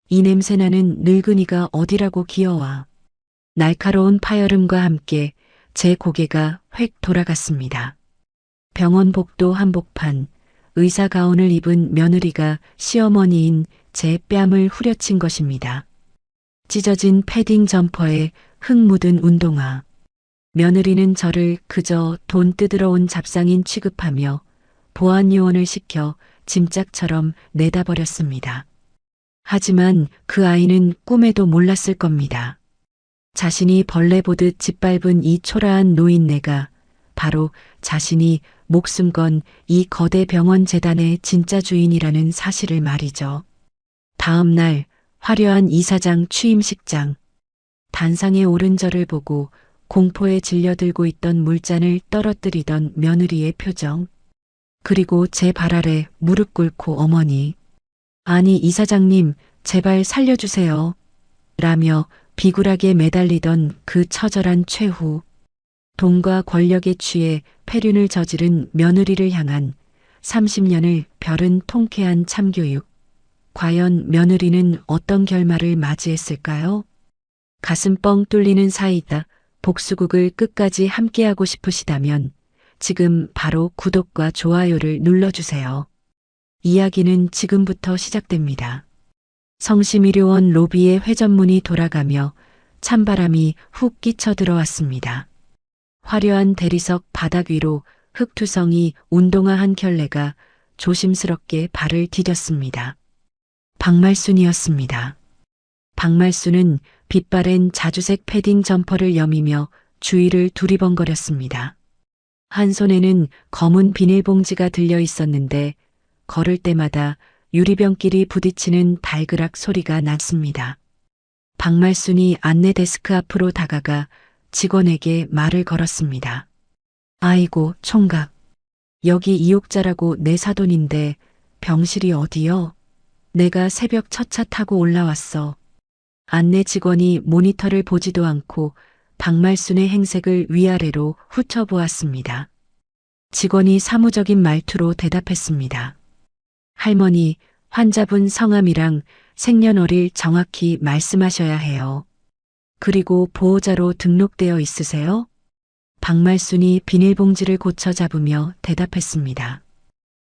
이 냄새나는 늙은이가 어디라고 기어와. 날카로운 파열음과 함께 제 고개가 획 돌아갔습니다. 병원 복도 한복판, 의사 가운을 입은 며느리가 시어머니인 제 뺨을 후려친 것입니다. 찢어진 패딩 점퍼에 흙 묻은 운동화. 며느리는 저를 그저 돈 뜯으러 온 잡상인 취급하며 보안 요원을 시켜 짐짝처럼 내다버렸습니다. 하지만 그 아이는 꿈에도 몰랐을 겁니다. 자신이 벌레 보듯 짓밟은 이 초라한 노인네가 바로 자신이 목숨 건 이 거대 병원 재단의 진짜 주인이라는 사실을 말이죠. 다음 날 화려한 이사장 취임식장. 단상에 오른 저를 보고 공포에 질려들고 있던 물잔을 떨어뜨리던 며느리의 표정. 그리고 제 발 아래 무릎 꿇고 어머니. 아니 이사장님 제발 살려주세요. 라며 비굴하게 매달리던 그 처절한 최후. 돈과 권력에 취해 폐륜을 저지른 며느리를 향한 30년을 벼른 통쾌한 참교육. 과연 며느리는 어떤 결말을 맞이했을까요? 가슴 뻥 뚫리는 사이다. 복수국을 끝까지 함께하고 싶으시다면 지금 바로 구독과 좋아요를 눌러주세요. 이야기는 지금부터 시작됩니다. 성심의료원 로비의 회전문이 돌아가며 찬바람이 훅 끼쳐 들어왔습니다. 화려한 대리석 바닥 위로 흙투성이 운동화 한 켤레가 조심스럽게 발을 디뎠습니다. 박말순이었습니다. 박말순은 빛바랜 자주색 패딩 점퍼를 여미며 주위를 두리번거렸습니다. 한 손에는 검은 비닐봉지가 들려 있었는데 걸을 때마다 유리병끼리 부딪히는 달그락 소리가 났습니다. 박말순이 안내 데스크 앞으로 다가가 직원에게 말을 걸었습니다. 아이고 총각. 여기 이옥자라고 내 사돈인데 병실이 어디요? 내가 새벽 첫 차 타고 올라왔어. 안내 직원이 모니터를 보지도 않고 박말순의 행색을 위아래로 훑어보았습니다. 직원이 사무적인 말투로 대답했습니다. 할머니, 환자분 성함이랑 생년월일 정확히 말씀하셔야 해요. 그리고 보호자로 등록되어 있으세요? 박말순이 비닐봉지를 고쳐 잡으며 대답했습니다.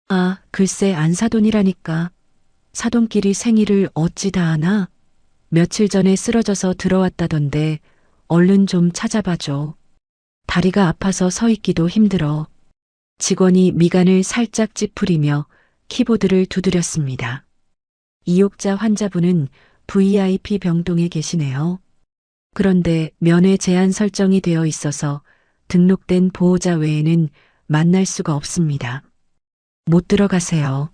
아, 글쎄 안 사돈이라니까. 사돈끼리 생일을 어찌 다 아나? 며칠 전에 쓰러져서 들어왔다던데 얼른 좀 찾아봐줘. 다리가 아파서 서 있기도 힘들어. 직원이 미간을 살짝 찌푸리며 키보드를 두드렸습니다. 이옥자 환자분은 VIP 병동에 계시네요. 그런데 면회 제한 설정이 되어 있어서 등록된 보호자 외에는 만날 수가 없습니다. 못 들어가세요.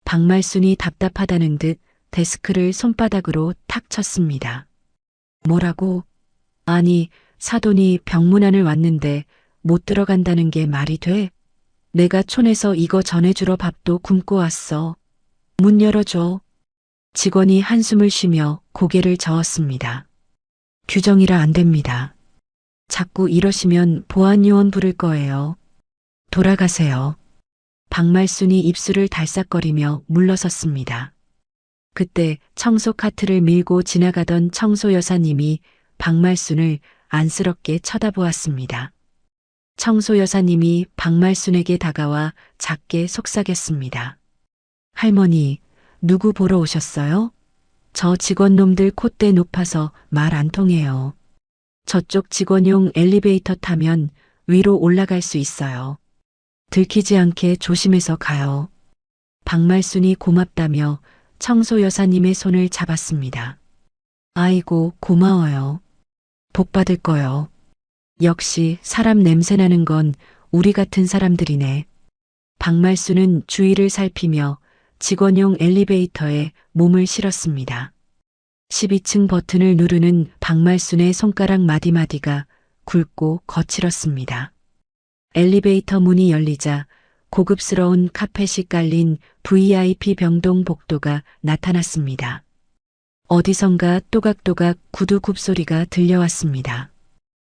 박말순이 답답하다는 듯 데스크를 손바닥으로 탁 쳤습니다. 뭐라고? 아니, 사돈이 병문안을 왔는데 못 들어간다는 게 말이 돼? 내가 촌에서 이거 전해주러 밥도 굶고 왔어. 문 열어줘. 직원이 한숨을 쉬며 고개를 저었습니다. 규정이라 안 됩니다. 자꾸 이러시면 보안요원 부를 거예요. 돌아가세요. 박말순이 입술을 달싹거리며 물러섰습니다. 그때 청소 카트를 밀고 지나가던 청소 여사님이 박말순을 안쓰럽게 쳐다보았습니다. 청소 여사님이 박말순에게 다가와 작게 속삭였습니다. 할머니, 누구 보러 오셨어요? 저 직원놈들 콧대 높아서 말 안 통해요. 저쪽 직원용 엘리베이터 타면 위로 올라갈 수 있어요. 들키지 않게 조심해서 가요. 박말순이 고맙다며 청소 여사님의 손을 잡았습니다. 아이고 고마워요. 복 받을 거요. 역시 사람 냄새나는 건 우리 같은 사람들이네. 박말순은 주위를 살피며 직원용 엘리베이터에 몸을 실었습니다. 12층 버튼을 누르는 박말순의 손가락 마디마디가 굵고 거칠었습니다. 엘리베이터 문이 열리자 고급스러운 카펫이 깔린 VIP 병동 복도가 나타났습니다. 어디선가 또각또각 구두 굽소리가 들려왔습니다.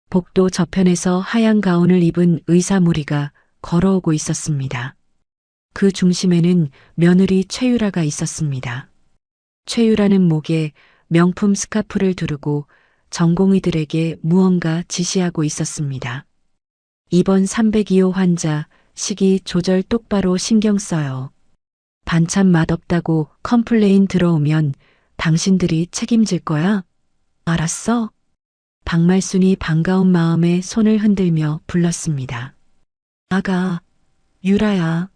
복도 저편에서 하얀 가운을 입은 의사 무리가 걸어오고 있었습니다. 그 중심에는 며느리 최유라가 있었습니다. 최유라는 목에 명품 스카프를 두르고 전공의들에게 무언가 지시하고 있었습니다. 이번 302호 환자 식이 조절 똑바로 신경 써요. 반찬 맛없다고 컴플레인 들어오면 당신들이 책임질 거야? 알았어? 박말순이 반가운 마음에 손을 흔들며 불렀습니다. 아가, 유라야.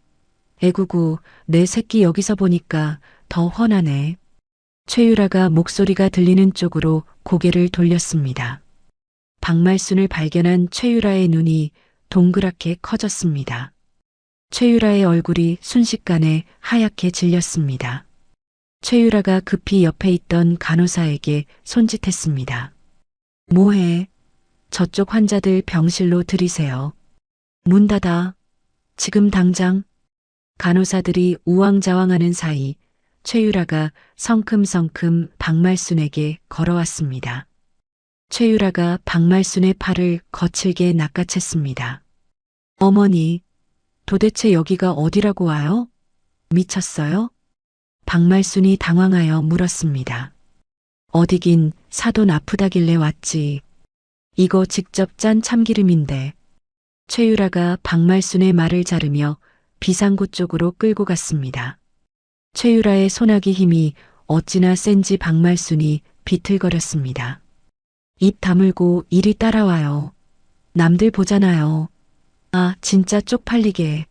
애구구, 내 새끼 여기서 보니까 더 훤하네. 최유라가 목소리가 들리는 쪽으로 고개를 돌렸습니다. 박말순을 발견한 최유라의 눈이 동그랗게 커졌습니다. 최유라의 얼굴이 순식간에 하얗게 질렸습니다. 최유라가 급히 옆에 있던 간호사에게 손짓했습니다. 뭐해? 저쪽 환자들 병실로 들이세요. 문 닫아. 지금 당장. 간호사들이 우왕좌왕하는 사이 최유라가 성큼성큼 박말순에게 걸어왔습니다. 최유라가 박말순의 팔을 거칠게 낚아챘습니다. 어머니, 도대체 여기가 어디라고 와요? 미쳤어요? 박말순이 당황하여 물었습니다. 어디긴 사돈 아프다길래 왔지. 이거 직접 짠 참기름인데. 최유라가 박말순의 말을 자르며 비상구 쪽으로 끌고 갔습니다. 최유라의 소나기 힘이 어찌나 센지 박말순이 비틀거렸습니다. 입 다물고 이리 따라와요. 남들 보잖아요. 아, 진짜 쪽팔리게.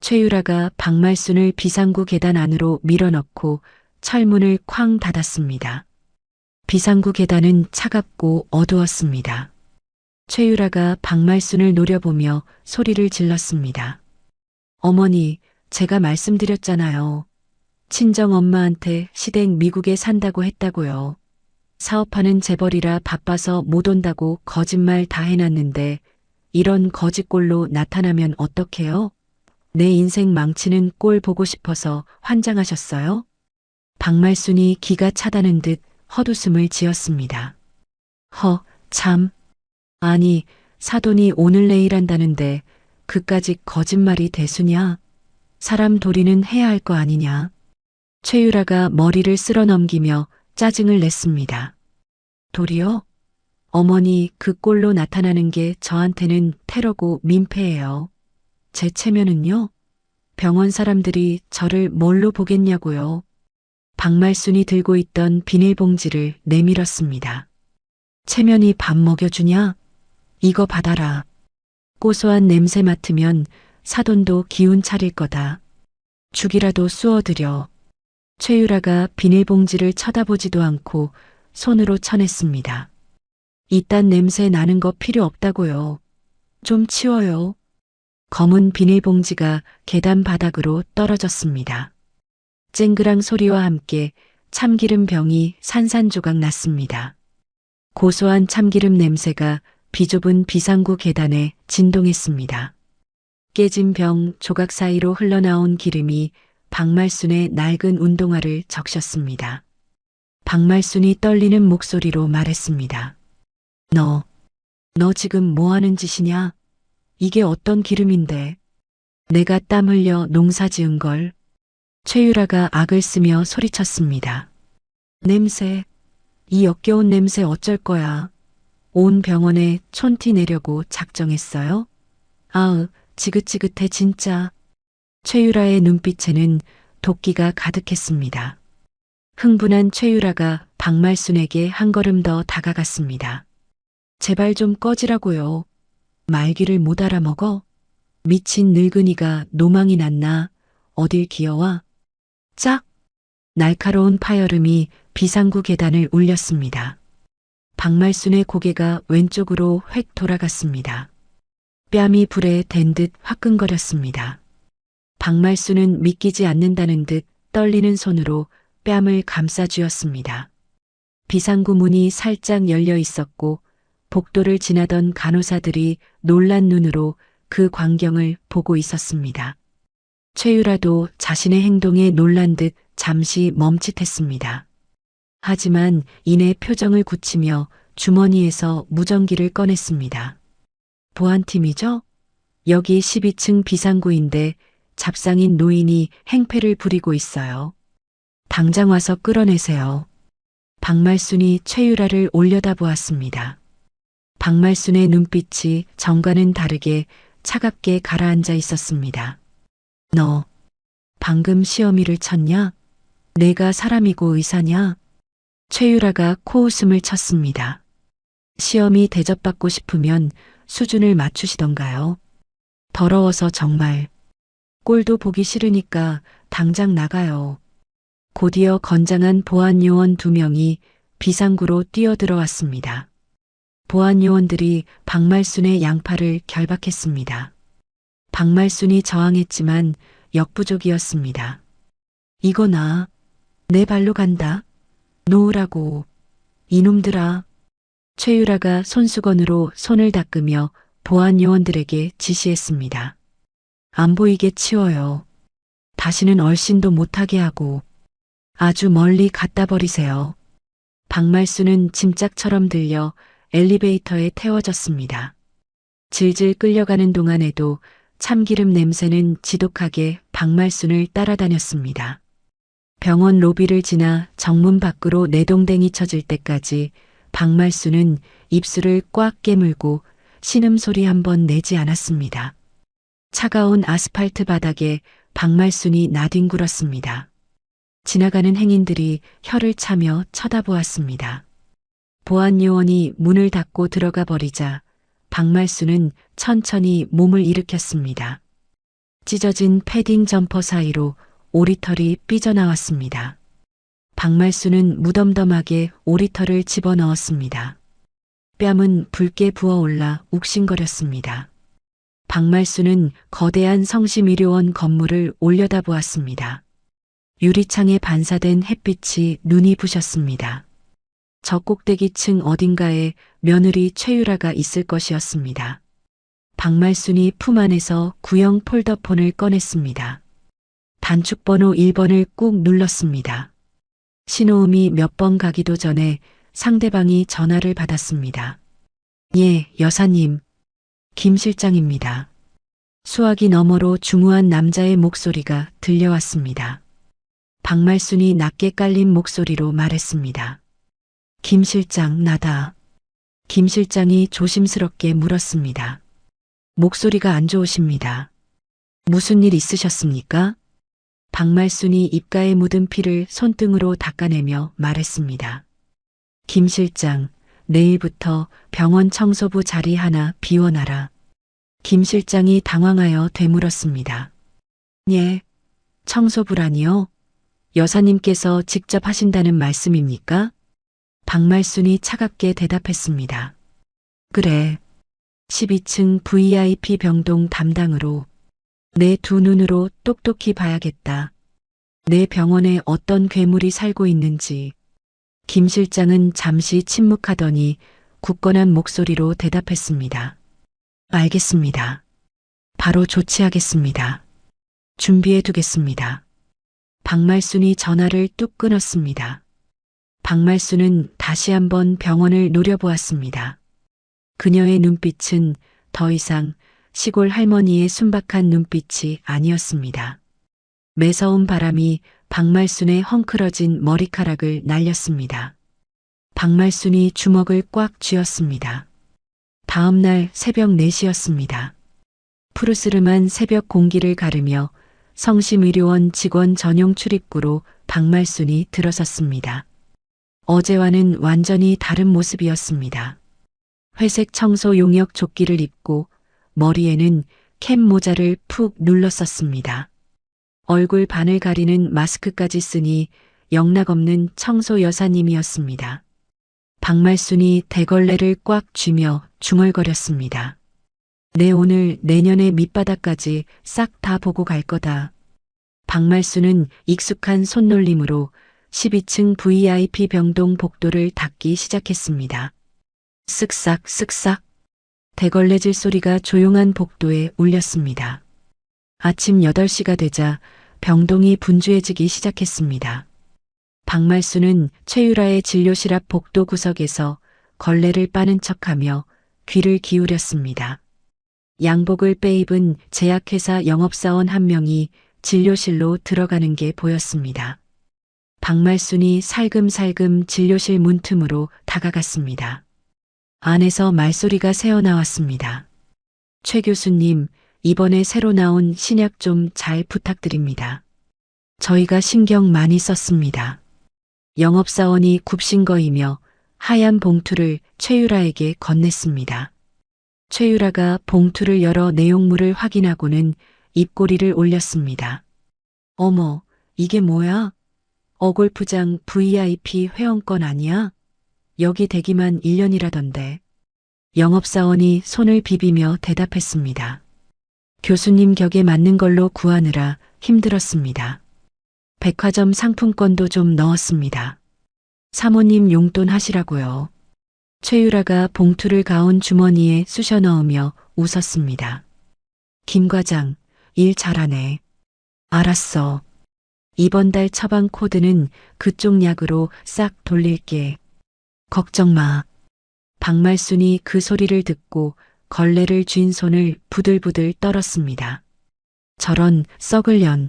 최유라가 박말순을 비상구 계단 안으로 밀어넣고 철문을 쾅 닫았습니다. 비상구 계단은 차갑고 어두웠습니다. 최유라가 박말순을 노려보며 소리를 질렀습니다. 어머니, 제가 말씀드렸잖아요. 친정 엄마한테 시댁 미국에 산다고 했다고요. 사업하는 재벌이라 바빠서 못 온다고 거짓말 다 해놨는데 이런 거짓꼴로 나타나면 어떡해요? 내 인생 망치는 꼴 보고 싶어서 환장하셨어요? 박말순이 기가 차다는 듯 헛웃음을 지었습니다. 참. 아니, 사돈이 오늘 내일 한다는데 그까짓 거짓말이 대수냐? 사람 도리는 해야 할 거 아니냐? 최유라가 머리를 쓸어 넘기며 짜증을 냈습니다. 도리요? 어머니, 그 꼴로 나타나는 게 저한테는 테러고 민폐예요. 제 체면은요? 병원 사람들이 저를 뭘로 보겠냐고요. 박말순이 들고 있던 비닐봉지를 내밀었습니다. 체면이 밥 먹여주냐? 이거 받아라. 고소한 냄새 맡으면 사돈도 기운 차릴 거다. 죽이라도 쑤어드려. 최유라가 비닐봉지를 쳐다보지도 않고 손으로 쳐냈습니다. 이딴 냄새 나는 거 필요 없다고요. 좀 치워요. 검은 비닐봉지가 계단 바닥으로 떨어졌습니다. 쨍그랑 소리와 함께 참기름 병이 산산조각 났습니다. 고소한 참기름 냄새가 비좁은 비상구 계단에 진동했습니다. 깨진 병 조각 사이로 흘러나온 기름이 박말순의 낡은 운동화를 적셨습니다. 박말순이 떨리는 목소리로 말했습니다. 너 지금 뭐 하는 짓이냐? 이게 어떤 기름인데? 내가 땀 흘려 농사 지은 걸. 최유라가 악을 쓰며 소리쳤습니다. 냄새, 이 역겨운 냄새 어쩔 거야. 온 병원에 촌티 내려고 작정했어요? 아으, 지긋지긋해 진짜. 최유라의 눈빛에는 도끼가 가득했습니다. 흥분한 최유라가 박말순에게 한 걸음 더 다가갔습니다. 제발 좀 꺼지라고요. 말귀를 못 알아먹어? 미친 늙은이가 노망이 났나? 어딜 기어와? 짝! 날카로운 파열음이 비상구 계단을 울렸습니다. 박말순의 고개가 왼쪽으로 획 돌아갔습니다. 뺨이 불에 댄 듯 화끈거렸습니다. 박말순은 믿기지 않는다는 듯 떨리는 손으로 뺨을 감싸쥐었습니다. 비상구 문이 살짝 열려 있었고 복도를 지나던 간호사들이 놀란 눈으로 그 광경을 보고 있었습니다. 최유라도 자신의 행동에 놀란 듯 잠시 멈칫했습니다. 하지만 이내 표정을 굳히며 주머니에서 무전기를 꺼냈습니다. 보안팀이죠? 여기 12층 비상구인데 잡상인 노인이 행패를 부리고 있어요. 당장 와서 끌어내세요. 박말순이 최유라를 올려다보았습니다. 박말순의 눈빛이 전과는 다르게 차갑게 가라앉아 있었습니다. 너 방금 시어미를 쳤냐? 내가 사람이고 의사냐? 최유라가 코웃음을 쳤습니다. 시어미 대접받고 싶으면 수준을 맞추시던가요? 더러워서 정말. 꼴도 보기 싫으니까 당장 나가요. 곧이어 건장한 보안요원 2명이 비상구로 뛰어들어왔습니다. 보안요원들이 박말순의 양팔을 결박했습니다. 박말순이 저항했지만 역부족이었습니다. 이거 나, 내 발로 간다. 놓으라고. 이놈들아. 최유라가 손수건으로 손을 닦으며 보안요원들에게 지시했습니다. 안 보이게 치워요. 다시는 얼씬도 못하게 하고 아주 멀리 갖다 버리세요. 박말순은 짐짝처럼 들려 엘리베이터에 태워졌습니다. 질질 끌려가는 동안에도 참기름 냄새는 지독하게 박말순을 따라다녔습니다. 병원 로비를 지나 정문 밖으로 내동댕이 쳐질 때까지 박말순은 입술을 꽉 깨물고 신음소리 한 번 내지 않았습니다. 차가운 아스팔트 바닥에 박말순이 나뒹굴었습니다. 지나가는 행인들이 혀를 차며 쳐다보았습니다. 보안요원이 문을 닫고 들어가 버리자 박말순은 천천히 몸을 일으켰습니다. 찢어진 패딩 점퍼 사이로 오리털이 삐져나왔습니다. 박말순은 무덤덤하게 오리털을 집어넣었습니다. 뺨은 붉게 부어올라 욱신거렸습니다. 박말순은 거대한 성심의료원 건물을 올려다보았습니다. 유리창에 반사된 햇빛이 눈이 부셨습니다. 저 꼭대기층 어딘가에 며느리 최유라가 있을 것이었습니다. 박말순이 품 안에서 구형 폴더폰을 꺼냈습니다. 단축번호 1번을 꾹 눌렀습니다. 신호음이 몇 번 가기도 전에 상대방이 전화를 받았습니다. 예, 여사님. 김 실장입니다. 수화기 너머로 중후한 남자의 목소리가 들려왔습니다. 박말순이 낮게 깔린 목소리로 말했습니다. 김 실장, 나다. 김 실장이 조심스럽게 물었습니다. 목소리가 안 좋으십니다. 무슨 일 있으셨습니까? 박말순이 입가에 묻은 피를 손등으로 닦아내며 말했습니다. 김 실장, 내일부터 병원 청소부 자리 하나 비워놔라. 김 실장이 당황하여 되물었습니다. 예, 청소부라니요? 여사님께서 직접 하신다는 말씀입니까? 박말순이 차갑게 대답했습니다. 그래. 12층 VIP 병동 담당으로 내 두 눈으로 똑똑히 봐야겠다. 내 병원에 어떤 괴물이 살고 있는지. 김 실장은 잠시 침묵하더니 굳건한 목소리로 대답했습니다. 알겠습니다. 바로 조치하겠습니다. 준비해 두겠습니다. 박말순이 전화를 뚝 끊었습니다. 박말순은 다시 한번 병원을 노려보았습니다. 그녀의 눈빛은 더 이상 시골 할머니의 순박한 눈빛이 아니었습니다. 매서운 바람이 박말순의 헝클어진 머리카락을 날렸습니다. 박말순이 주먹을 꽉 쥐었습니다. 다음 날 새벽 4시였습니다. 푸르스름한 새벽 공기를 가르며 성심의료원 직원 전용 출입구로 박말순이 들어섰습니다. 어제와는 완전히 다른 모습이었습니다. 회색 청소 용역 조끼를 입고 머리에는 캡 모자를 푹 눌렀었습니다. 얼굴 반을 가리는 마스크까지 쓰니 영락없는 청소 여사님이었습니다. 박말순이 대걸레를 꽉 쥐며 중얼거렸습니다. 내 오늘 내년의 밑바닥까지 싹 다 보고 갈 거다. 박말순은 익숙한 손놀림으로 12층 VIP 병동 복도를 닦기 시작했습니다. 쓱싹 쓱싹 대걸레질 소리가 조용한 복도에 울렸습니다. 아침 8시가 되자 병동이 분주해지기 시작했습니다. 박말순은 최유라의 진료실 앞 복도 구석에서 걸레를 빠는 척하며 귀를 기울였습니다. 양복을 빼입은 제약회사 영업사원 한 명이 진료실로 들어가는 게 보였습니다. 박말순이 살금살금 진료실 문틈으로 다가갔습니다. 안에서 말소리가 새어나왔습니다. 최 교수님, 이번에 새로 나온 신약 좀 잘 부탁드립니다. 저희가 신경 많이 썼습니다. 영업사원이 굽신거리며 하얀 봉투를 최유라에게 건넸습니다. 최유라가 봉투를 열어 내용물을 확인하고는 입꼬리를 올렸습니다. 어머, 이게 뭐야? 어골프장 VIP 회원권 아니야? 여기 대기만 1년이라던데. 영업사원이 손을 비비며 대답했습니다. 교수님 격에 맞는 걸로 구하느라 힘들었습니다. 백화점 상품권도 좀 넣었습니다. 사모님 용돈 하시라고요. 최유라가 봉투를 가운 주머니에 쑤셔 넣으며 웃었습니다. 김 과장, 일 잘하네. 알았어. 이번 달 처방 코드는 그쪽 약으로 싹 돌릴게. 걱정 마. 박말순이 그 소리를 듣고 걸레를 쥔 손을 부들부들 떨었습니다. 저런 썩을 년.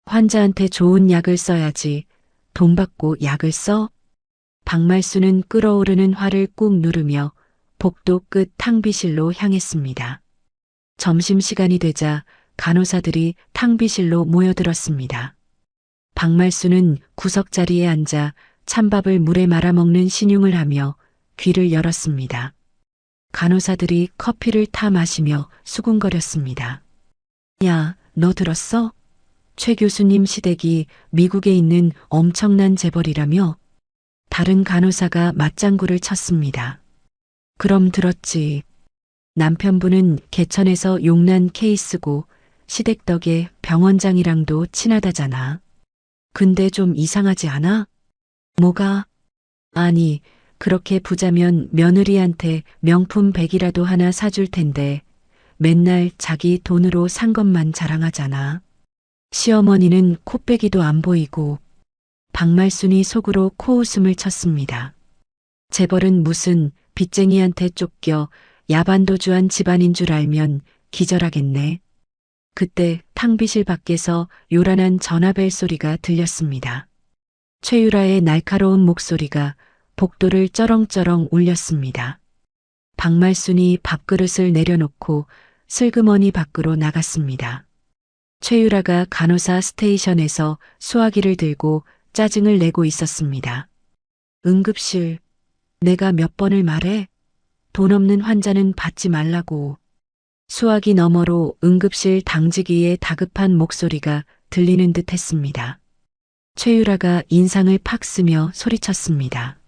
환자한테 좋은 약을 써야지. 돈 받고 약을 써? 박말순은 끓어오르는 화를 꾹 누르며 복도 끝 탕비실로 향했습니다. 점심시간이 되자 간호사들이 탕비실로 모여들었습니다. 박말순은 구석자리에 앉아 찬밥을 물에 말아먹는 신용을 하며 귀를 열었습니다. 간호사들이 커피를 타 마시며 수군거렸습니다. 야, 너 들었어? 최 교수님 시댁이 미국에 있는 엄청난 재벌이라며? 다른 간호사가 맞장구를 쳤습니다. 그럼 들었지. 남편분은 개천에서 용난 케이스고 시댁 덕에 병원장이랑도 친하다잖아. 근데 좀 이상하지 않아? 뭐가? 아니, 그렇게 부자면 며느리한테 명품 백이라도 하나 사줄 텐데 맨날 자기 돈으로 산 것만 자랑하잖아. 시어머니는 코빼기도 안 보이고. 박말순이 속으로 코웃음을 쳤습니다. 재벌은 무슨 빚쟁이한테 쫓겨 야반도주한 집안인 줄 알면 기절하겠네. 그때 탕비실 밖에서 요란한 전화벨 소리가 들렸습니다. 최유라의 날카로운 목소리가 복도를 쩌렁쩌렁 울렸습니다. 박말순이 밥그릇을 내려놓고 슬그머니 밖으로 나갔습니다. 최유라가 간호사 스테이션에서 수화기를 들고 짜증을 내고 있었습니다. 응급실, 내가 몇 번을 말해? 돈 없는 환자는 받지 말라고. 수화기 너머로 응급실 당직이의 다급한 목소리가 들리는 듯 했습니다. 최유라가 인상을 팍 쓰며 소리쳤습니다.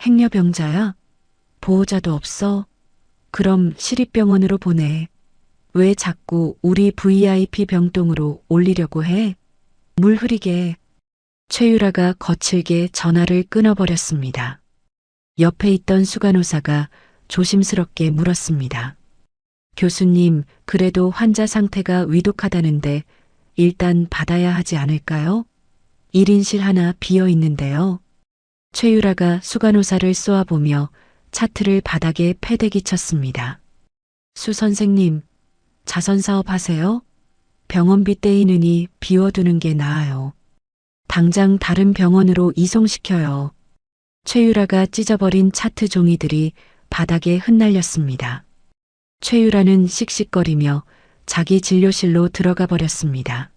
행여병자야? 보호자도 없어? 그럼 시립병원으로 보내. 왜 자꾸 우리 VIP 병동으로 올리려고 해? 물 흐리게. 최유라가 거칠게 전화를 끊어버렸습니다. 옆에 있던 수간호사가 조심스럽게 물었습니다. 교수님, 그래도 환자 상태가 위독하다는데 일단 받아야 하지 않을까요? 1인실 하나 비어 있는데요. 최유라가 수간호사를 쏘아보며 차트를 바닥에 패대기 쳤습니다. 수 선생님, 자선사업 하세요? 병원비 떼이느니 비워두는 게 나아요. 당장 다른 병원으로 이송시켜요. 최유라가 찢어버린 차트 종이들이 바닥에 흩날렸습니다. 최유라는 씩씩거리며 자기 진료실로 들어가 버렸습니다.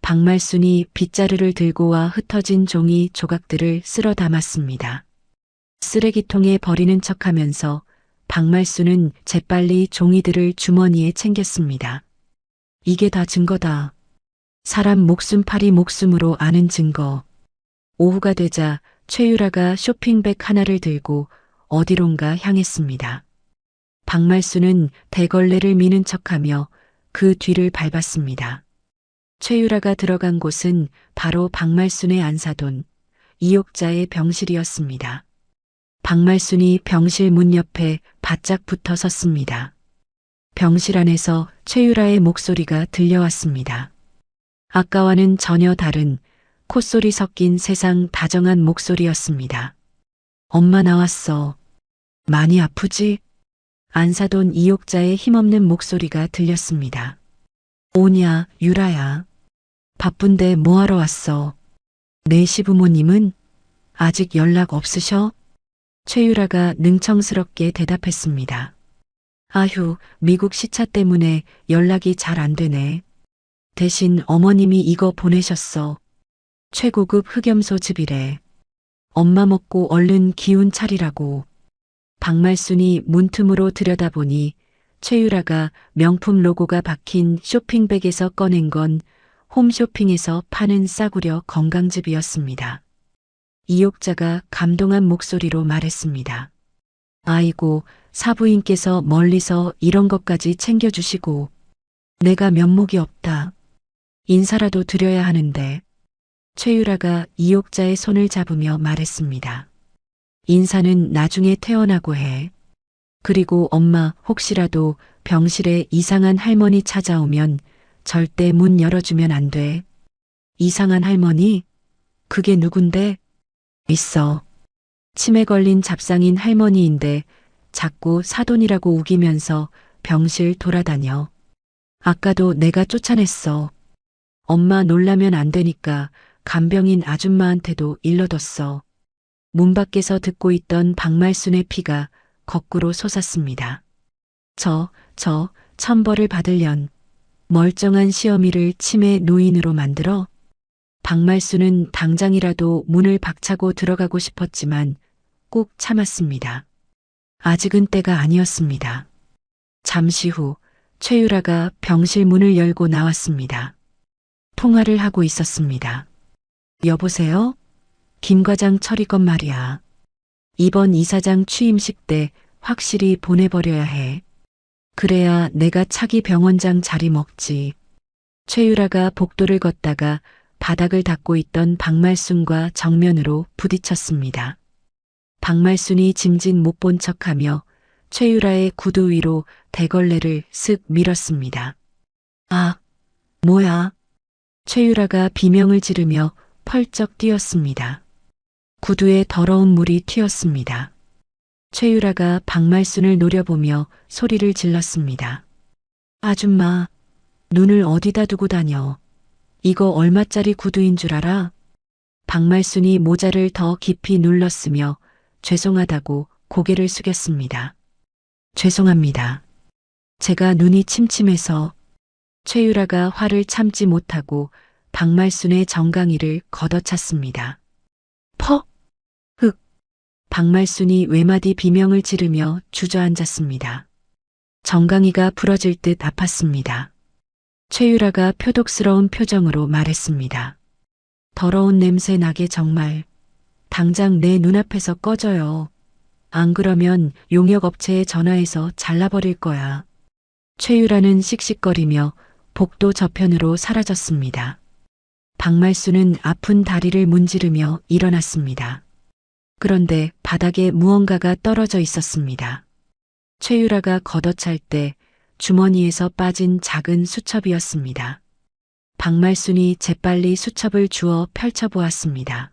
박말순이 빗자루를 들고 와 흩어진 종이 조각들을 쓸어 담았습니다. 쓰레기통에 버리는 척하면서 박말순은 재빨리 종이들을 주머니에 챙겼습니다. 이게 다 증거다. 사람 목숨 파리 목숨으로 아는 증거. 오후가 되자 최유라가 쇼핑백 하나를 들고 어디론가 향했습니다. 박말순은 대걸레를 미는 척하며 그 뒤를 밟았습니다. 최유라가 들어간 곳은 바로 박말순의 안사돈, 이옥자의 병실이었습니다. 박말순이 병실 문 옆에 바짝 붙어 섰습니다. 병실 안에서 최유라의 목소리가 들려왔습니다. 아까와는 전혀 다른 콧소리 섞인 세상 다정한 목소리였습니다. 엄마 나왔어. 많이 아프지? 안사돈 이옥자의 힘없는 목소리가 들렸습니다. 오냐, 유라야. 바쁜데 뭐하러 왔어? 내 시부모님은 아직 연락 없으셔? 최유라가 능청스럽게 대답했습니다. 아휴, 미국 시차 때문에 연락이 잘 안 되네. 대신 어머님이 이거 보내셨어. 최고급 흑염소 즙이래. 엄마 먹고 얼른 기운 차리라고. 박말순이 문틈으로 들여다보니 최유라가 명품 로고가 박힌 쇼핑백에서 꺼낸 건 홈쇼핑에서 파는 싸구려 건강즙이었습니다. 이옥자가 감동한 목소리로 말했습니다. 아이고, 사부인께서 멀리서 이런 것까지 챙겨주시고. 내가 면목이 없다. 인사라도 드려야 하는데. 최유라가 이옥자의 손을 잡으며 말했습니다. 인사는 나중에 태어나고 해. 그리고 엄마, 혹시라도 병실에 이상한 할머니 찾아오면 절대 문 열어주면 안 돼. 이상한 할머니? 그게 누군데? 있어. 치매 걸린 잡상인 할머니인데 자꾸 사돈이라고 우기면서 병실 돌아다녀. 아까도 내가 쫓아냈어. 엄마 놀라면 안 되니까 간병인 아줌마한테도 일러뒀어. 문 밖에서 듣고 있던 박말순의 피가 거꾸로 솟았습니다. 저 천벌을 받으련. 멀쩡한 시어미를 치매 노인으로 만들어? 박말순은 당장이라도 문을 박차고 들어가고 싶었지만 꼭 참았습니다. 아직은 때가 아니었습니다. 잠시 후 최유라가 병실 문을 열고 나왔습니다. 통화를 하고 있었습니다. 여보세요? 김 과장 처리건 말이야. 이번 이사장 취임식 때 확실히 보내버려야 해. 그래야 내가 차기 병원장 자리 먹지. 최유라가 복도를 걷다가 바닥을 닦고 있던 박말순과 정면으로 부딪혔습니다. 박말순이 짐짓 못 본 척하며 최유라의 구두 위로 대걸레를 쓱 밀었습니다. 아, 뭐야? 최유라가 비명을 지르며 펄쩍 뛰었습니다. 구두에 더러운 물이 튀었습니다. 최유라가 박말순을 노려보며 소리를 질렀습니다. 아줌마, 눈을 어디다 두고 다녀? 이거 얼마짜리 구두인 줄 알아? 박말순이 모자를 더 깊이 눌렀으며 죄송하다고 고개를 숙였습니다. 죄송합니다. 제가 눈이 침침해서. 최유라가 화를 참지 못하고 박말순의 정강이를 걷어찼습니다. 퍽! 흑! 박말순이 외마디 비명을 지르며 주저앉았습니다. 정강이가 부러질 듯 아팠습니다. 최유라가 표독스러운 표정으로 말했습니다. 더러운 냄새 나게 정말. 당장 내 눈앞에서 꺼져요. 안 그러면 용역업체에 전화해서 잘라버릴 거야. 최유라는 씩씩거리며 복도 저편으로 사라졌습니다. 박말순은 아픈 다리를 문지르며 일어났습니다. 그런데 바닥에 무언가가 떨어져 있었습니다. 최유라가 걷어찰 때 주머니에서 빠진 작은 수첩이었습니다. 박말순이 재빨리 수첩을 주워 펼쳐보았습니다.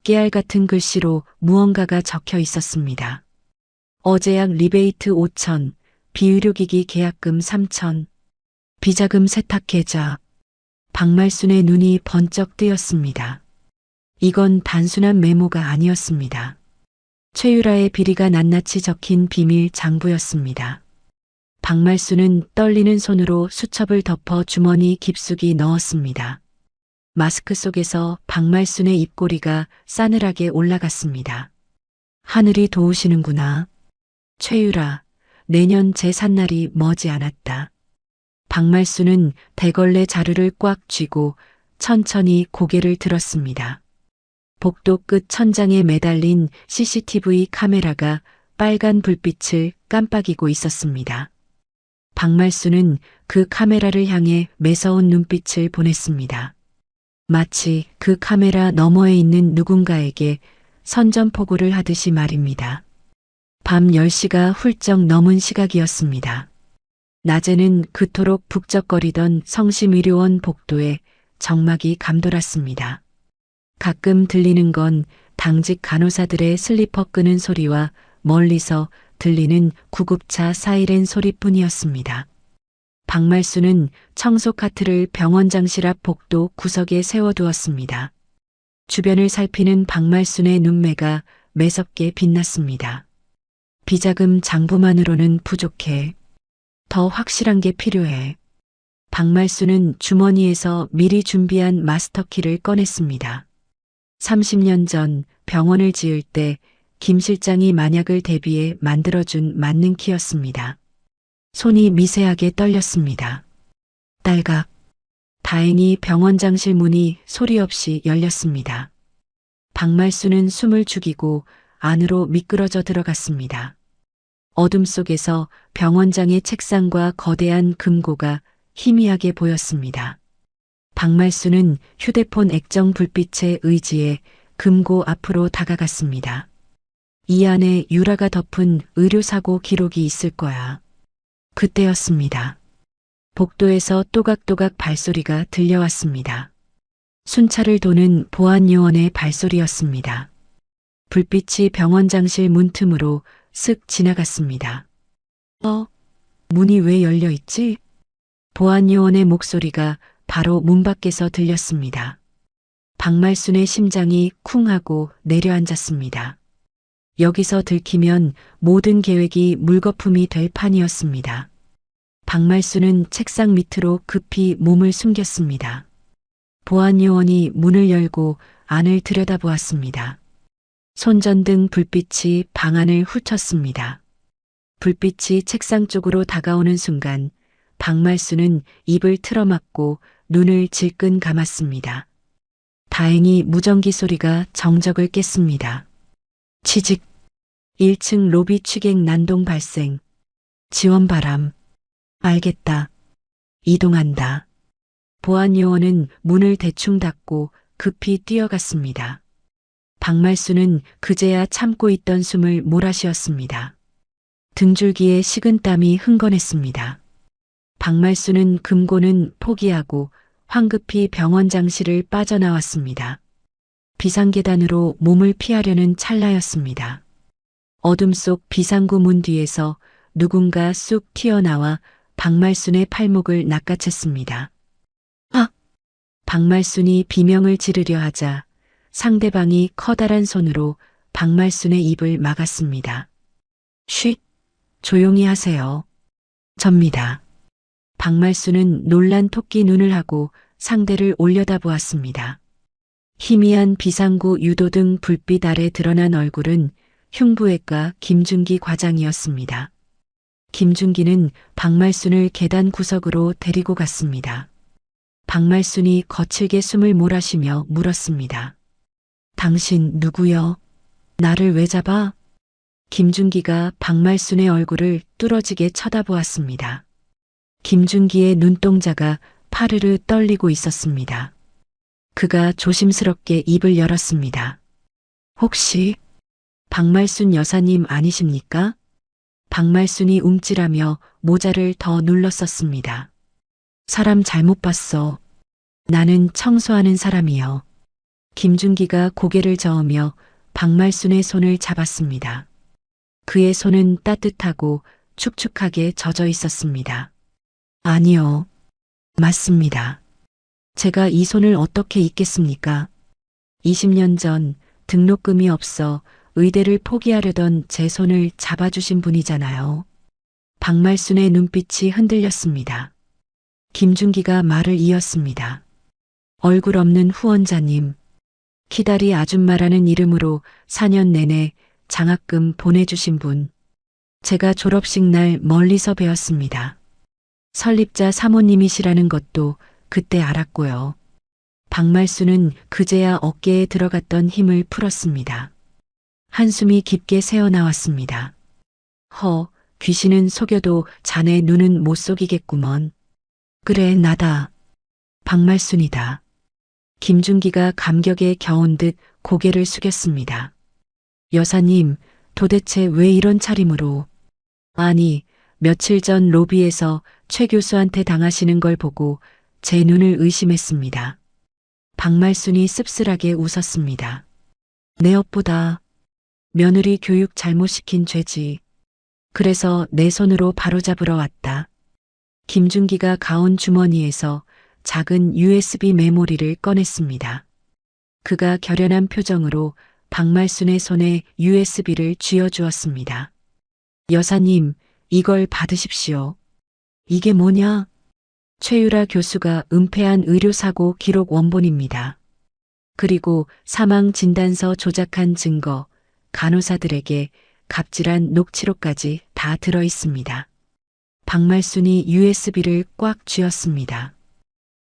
깨알 같은 글씨로 무언가가 적혀 있었습니다. 어제약 리베이트 5천, 비의료기기 계약금 3천, 비자금 세탁 계좌. 박말순의 눈이 번쩍 뜨였습니다. 이건 단순한 메모가 아니었습니다. 최유라의 비리가 낱낱이 적힌 비밀 장부였습니다. 박말순은 떨리는 손으로 수첩을 덮어 주머니 깊숙이 넣었습니다. 마스크 속에서 박말순의 입꼬리가 싸늘하게 올라갔습니다. 하늘이 도우시는구나. 최유라, 내년 제삿날이 머지 않았다. 박말순은 대걸레 자루를 꽉 쥐고 천천히 고개를 들었습니다. 복도 끝 천장에 매달린 CCTV 카메라가 빨간 불빛을 깜빡이고 있었습니다. 박말순은 그 카메라를 향해 매서운 눈빛을 보냈습니다. 마치 그 카메라 너머에 있는 누군가에게 선전포고를 하듯이 말입니다. 밤 10시가 훌쩍 넘은 시각이었습니다. 낮에는 그토록 북적거리던 성심의료원 복도에 적막이 감돌았습니다. 가끔 들리는 건 당직 간호사들의 슬리퍼 끄는 소리와 멀리서 들리는 구급차 사이렌 소리뿐이었습니다. 박말순은 청소 카트를 병원장실 앞 복도 구석에 세워두었습니다. 주변을 살피는 박말순의 눈매가 매섭게 빛났습니다. 비자금 장부만으로는 부족해. 더 확실한 게 필요해. 박말순은 주머니에서 미리 준비한 마스터키를 꺼냈습니다. 30년 전 병원을 지을 때 김 실장이 만약을 대비해 만들어준 만능 키였습니다. 손이 미세하게 떨렸습니다. 딸각. 다행히 병원장실 문이 소리 없이 열렸습니다. 박말순은 숨을 죽이고 안으로 미끄러져 들어갔습니다. 어둠 속에서 병원장의 책상과 거대한 금고가 희미하게 보였습니다. 박말순은 휴대폰 액정 불빛에 의지해 금고 앞으로 다가갔습니다. 이 안에 유라가 덮은 의료사고 기록이 있을 거야. 그때였습니다. 복도에서 또각또각 발소리가 들려왔습니다. 순찰을 도는 보안요원의 발소리였습니다. 불빛이 병원장실 문틈으로 쓱 지나갔습니다. 문이 왜 열려 있지? 보안요원의 목소리가 바로 문 밖에서 들렸습니다. 박말순의 심장이 쿵 하고 내려앉았습니다. 여기서 들키면 모든 계획이 물거품이 될 판이었습니다. 박말순은 책상 밑으로 급히 몸을 숨겼습니다. 보안요원이 문을 열고 안을 들여다보았습니다. 손전등 불빛이 방 안을 훑었습니다. 불빛이 책상 쪽으로 다가오는 순간 박말순은 입을 틀어막고 눈을 질끈 감았습니다. 다행히 무전기 소리가 정적을 깼습니다. 취직. 1층 로비 취객 난동 발생. 지원 바람. 알겠다. 이동한다. 보안요원은 문을 대충 닫고 급히 뛰어갔습니다. 박말순은 그제야 참고 있던 숨을 몰아쉬었습니다. 등줄기에 식은땀이 흥건했습니다. 박말순은 금고는 포기하고 황급히 병원장실을 빠져나왔습니다. 비상계단으로 몸을 피하려는 찰나였습니다. 어둠 속 비상구 문 뒤에서 누군가 쑥 튀어나와 박말순의 팔목을 낚아챘습니다. 아! 박말순이 비명을 지르려 하자 상대방이 커다란 손으로 박말순의 입을 막았습니다. 쉿! 조용히 하세요. 접니다. 박말순은 놀란 토끼 눈을 하고 상대를 올려다보았습니다. 희미한 비상구 유도등 불빛 아래 드러난 얼굴은 흉부외과 김준기 과장이었습니다. 김준기는 박말순을 계단 구석으로 데리고 갔습니다. 박말순이 거칠게 숨을 몰아쉬며 물었습니다. 당신 누구여? 나를 왜 잡아? 김준기가 박말순의 얼굴을 뚫어지게 쳐다보았습니다. 김준기의 눈동자가 파르르 떨리고 있었습니다. 그가 조심스럽게 입을 열었습니다. 혹시 박말순 여사님 아니십니까? 박말순이 움찔하며 모자를 더 눌렀었습니다. 사람 잘못 봤어. 나는 청소하는 사람이요. 김준기가 고개를 저으며 박말순의 손을 잡았습니다. 그의 손은 따뜻하고 축축하게 젖어 있었습니다. 아니요. 맞습니다. 제가 이 손을 어떻게 잊겠습니까? 20년 전 등록금이 없어 의대를 포기하려던 제 손을 잡아주신 분이잖아요. 박말순의 눈빛이 흔들렸습니다. 김준기가 말을 이었습니다. 얼굴 없는 후원자님, 키다리 아줌마라는 이름으로 4년 내내 장학금 보내주신 분. 제가 졸업식 날 멀리서 배웠습니다. 설립자 사모님이시라는 것도 그때 알았고요. 박말순은 그제야 어깨에 들어갔던 힘을 풀었습니다. 한숨이 깊게 새어나왔습니다. 귀신은 속여도 자네 눈은 못 속이겠구먼. 그래, 나다. 박말순이다. 김준기가 감격에 겨운 듯 고개를 숙였습니다. 여사님, 도대체 왜 이런 차림으로? 아니, 며칠 전 로비에서 최 교수한테 당하시는 걸 보고 제 눈을 의심했습니다. 박말순이 씁쓸하게 웃었습니다. 내 업보다 며느리 교육 잘못시킨 죄지. 그래서 내 손으로 바로잡으러 왔다. 김준기가 가운 주머니에서 작은 USB 메모리를 꺼냈습니다. 그가 결연한 표정으로 박말순의 손에 USB를 쥐어주었습니다. 여사님, 이걸 받으십시오. 이게 뭐냐? 최유라 교수가 은폐한 의료사고 기록 원본입니다. 그리고 사망 진단서 조작한 증거, 간호사들에게 갑질한 녹취록까지 다 들어 있습니다. 박말순이 USB를 꽉 쥐었습니다.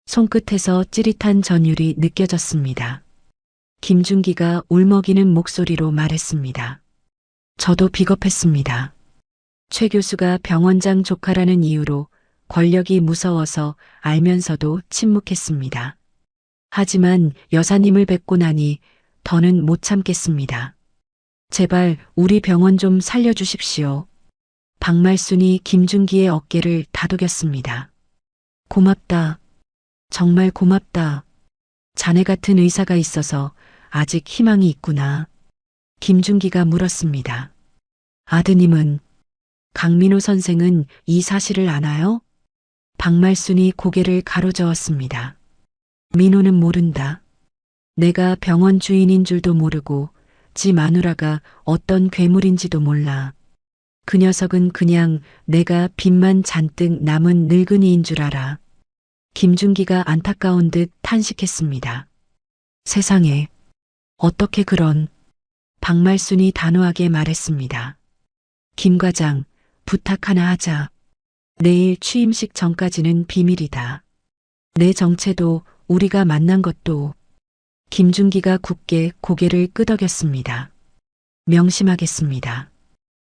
손끝에서 찌릿한 전율이 느껴졌습니다. 김준기가 울먹이는 목소리로 말했습니다. 저도 비겁했습니다. 최 교수가 병원장 조카라는 이유로 권력이 무서워서 알면서도 침묵했습니다. 하지만 여사님을 뵙고 나니 더는 못 참겠습니다. 제발 우리 병원 좀 살려주십시오. 박말순이 김준기의 어깨를 다독였습니다. 고맙다. 정말 고맙다. 자네 같은 의사가 있어서 아직 희망이 있구나. 김준기가 물었습니다. 아드님은, 강민호 선생은 이 사실을 아나요? 박말순이 고개를 가로저었습니다. 민호는 모른다. 내가 병원 주인인 줄도 모르고 지 마누라가 어떤 괴물인지도 몰라. 그 녀석은 그냥 내가 빚만 잔뜩 남은 늙은이인 줄 알아. 김준기가 안타까운 듯 탄식했습니다. 세상에, 어떻게 그런. 박말순이 단호하게 말했습니다. 김 과장, 부탁 하나 하자. 내일 취임식 전까지는 비밀이다. 내 정체도 우리가 만난 것도. 김준기가 굳게 고개를 끄덕였습니다. 명심하겠습니다.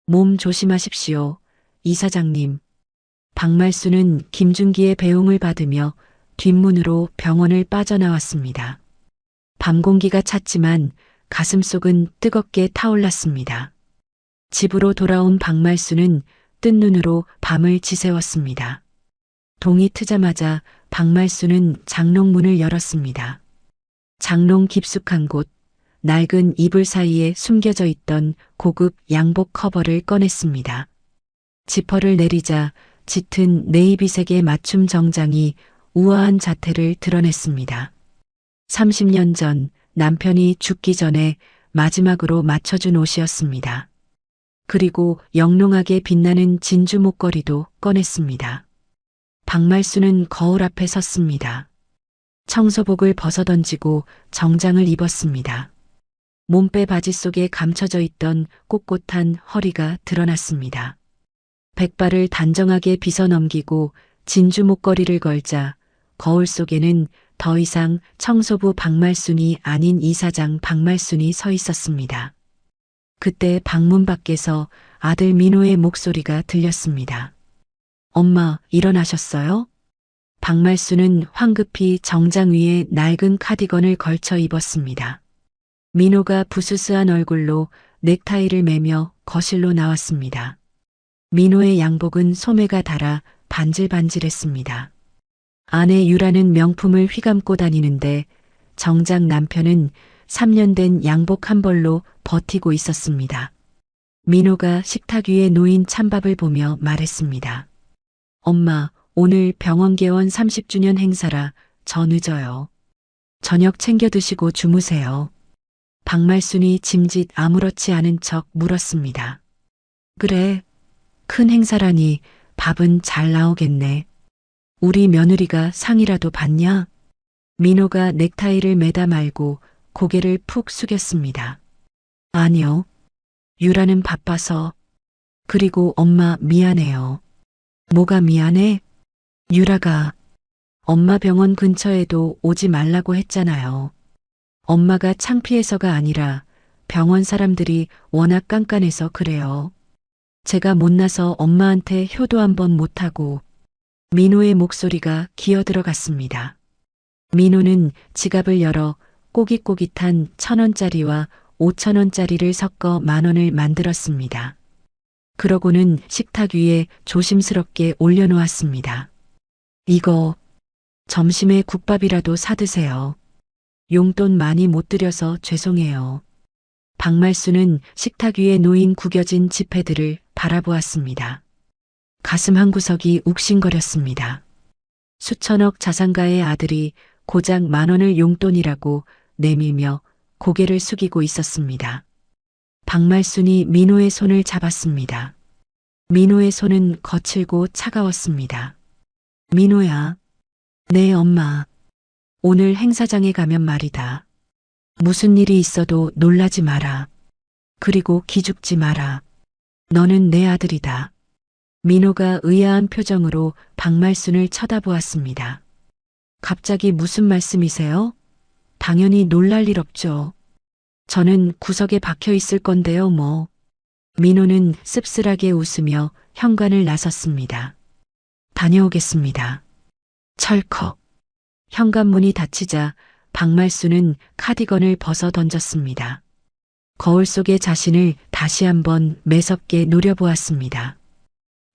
몸 조심하십시오, 이사장님. 박말순은 김준기의 배웅을 받으며 뒷문으로 병원을 빠져나왔습니다. 밤 공기가 찼지만 가슴속은 뜨겁게 타올랐습니다. 집으로 돌아온 박말순은 뜬 눈으로 밤을 지새웠습니다. 동이 트자마자 박말순은 장롱문을 열었습니다. 장롱 깊숙한 곳, 낡은 이불 사이에 숨겨져 있던 고급 양복 커버를 꺼냈습니다. 지퍼를 내리자 짙은 네이비색의 맞춤 정장이 우아한 자태를 드러냈습니다. 30년 전 남편이 죽기 전에 마지막으로 맞춰준 옷이었습니다. 그리고 영롱하게 빛나는 진주 목걸이도 꺼냈습니다. 박말순은 거울 앞에 섰습니다. 청소복을 벗어던지고 정장을 입었습니다. 몸빼 바지 속에 감춰져 있던 꼿꼿한 허리가 드러났습니다. 백발을 단정하게 빗어넘기고 진주 목걸이를 걸자 거울 속에는 더 이상 청소부 박말순이 아닌 이사장 박말순이 서 있었습니다. 그때 방문 밖에서 아들 민호의 목소리가 들렸습니다. 엄마, 일어나셨어요? 박말순은 황급히 정장 위에 낡은 카디건을 걸쳐 입었습니다. 민호가 부스스한 얼굴로 넥타이를 매며 거실로 나왔습니다. 민호의 양복은 소매가 닳아 반질반질했습니다. 아내 유라는 명품을 휘감고 다니는데 정작 남편은 3년 된 양복 한 벌로 버티고 있었습니다. 민호가 식탁 위에 놓인 찬밥을 보며 말했습니다. 엄마, 오늘 병원 개원 30주년 행사라 저 늦어요. 저녁 챙겨 드시고 주무세요. 박말순이 짐짓 아무렇지 않은 척 물었습니다. 그래, 큰 행사라니 밥은 잘 나오겠네. 우리 며느리가 상이라도 받냐? 민호가 넥타이를 매다 말고 고개를 푹 숙였습니다. 아니요. 유라는 바빠서. 그리고 엄마 미안해요. 뭐가 미안해? 유라가 엄마 병원 근처에도 오지 말라고 했잖아요. 엄마가 창피해서가 아니라 병원 사람들이 워낙 깐깐해서 그래요. 제가 못나서 엄마한테 효도 한번 못하고. 민호의 목소리가 기어들어갔습니다. 민호는 지갑을 열어 꼬깃꼬깃한 1,000원짜리와 5,000원짜리를 섞어 10,000원을 만들었습니다. 그러고는 식탁 위에 조심스럽게 올려놓았습니다. 이거 점심에 국밥이라도 사드세요. 용돈 많이 못 드려서 죄송해요. 박말순은 식탁 위에 놓인 구겨진 지폐들을 바라보았습니다. 가슴 한구석이 욱신거렸습니다. 수천억 자산가의 아들이 고작 10,000원을 용돈이라고 내밀며 고개를 숙이고 있었습니다. 박말순이 민호의 손을 잡았습니다. 민호의 손은 거칠고 차가웠습니다. 민호야, 네 엄마. 오늘 행사장에 가면 말이다. 무슨 일이 있어도 놀라지 마라. 그리고 기죽지 마라. 너는 내 아들이다. 민호가 의아한 표정으로 박말순을 쳐다보았습니다. 갑자기 무슨 말씀이세요? 당연히 놀랄 일 없죠. 저는 구석에 박혀 있을 건데요, 뭐. 민호는 씁쓸하게 웃으며 현관을 나섰습니다. 다녀오겠습니다. 철컥. 현관문이 닫히자 박말순은 카디건을 벗어 던졌습니다. 거울 속의 자신을 다시 한번 매섭게 노려보았습니다.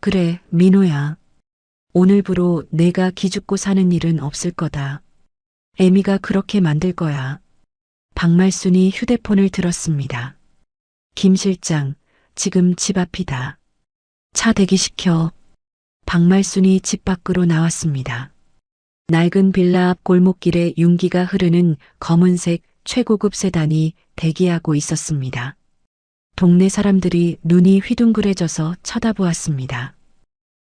그래, 민호야. 오늘부로 내가 기죽고 사는 일은 없을 거다. 애미가 그렇게 만들 거야. 박말순이 휴대폰을 들었습니다. 김 실장, 지금 집 앞이다. 차 대기시켜. 박말순이 집 밖으로 나왔습니다. 낡은 빌라 앞 골목길에 윤기가 흐르는 검은색 최고급 세단이 대기하고 있었습니다. 동네 사람들이 눈이 휘둥그레져서 쳐다보았습니다.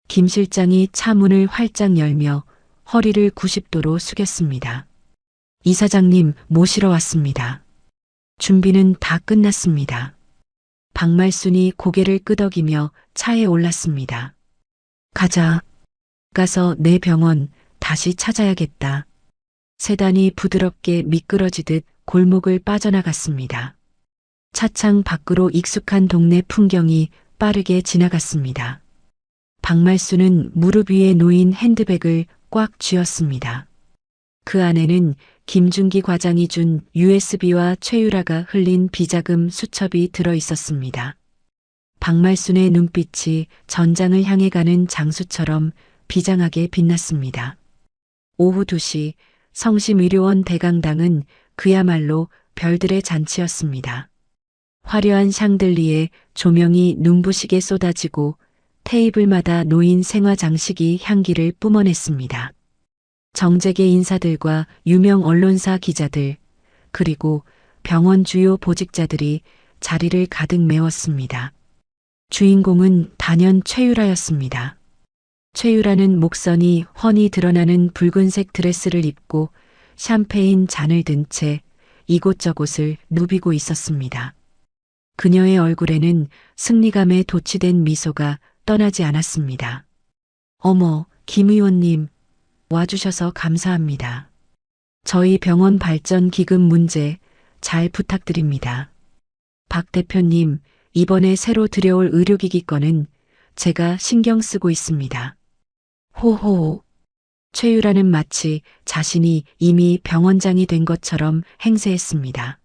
김 실장이 차 문을 활짝 열며 허리를 90도로 숙였습니다. 이사장님 모시러 왔습니다. 준비는 다 끝났습니다. 박말순이 고개를 끄덕이며 차에 올랐습니다. 가자. 가서 내 병원 다시 찾아야겠다. 세단이 부드럽게 미끄러지듯 골목을 빠져나갔습니다. 차창 밖으로 익숙한 동네 풍경이 빠르게 지나갔습니다. 박말순은 무릎 위에 놓인 핸드백을 꽉 쥐었습니다. 그 안에는 김준기 과장이 준 USB와 최유라가 흘린 비자금 수첩이 들어 있었습니다. 박말순의 눈빛이 전장을 향해 가는 장수처럼 비장하게 빛났습니다. 오후 2시 성심의료원 대강당은 그야말로 별들의 잔치였습니다. 화려한 샹들리에 조명이 눈부시게 쏟아지고 테이블마다 놓인 생화 장식이 향기를 뿜어냈습니다. 정재계 인사들과 유명 언론사 기자들, 그리고 병원 주요 보직자들이 자리를 가득 메웠습니다. 주인공은 단연 최유라였습니다. 최유라는 목선이 훤히 드러나는 붉은색 드레스를 입고 샴페인 잔을 든 채 이곳저곳을 누비고 있었습니다. 그녀의 얼굴에는 승리감에 도취된 미소가 떠나지 않았습니다. 어머, 김 의원님, 와주셔서 감사합니다. 저희 병원 발전 기금 문제 잘 부탁드립니다. 박 대표님, 이번에 새로 들여올 의료기기 건은 제가 신경 쓰고 있습니다. 호호. 최유라는 마치 자신이 이미 병원장이 된 것처럼 행세했습니다.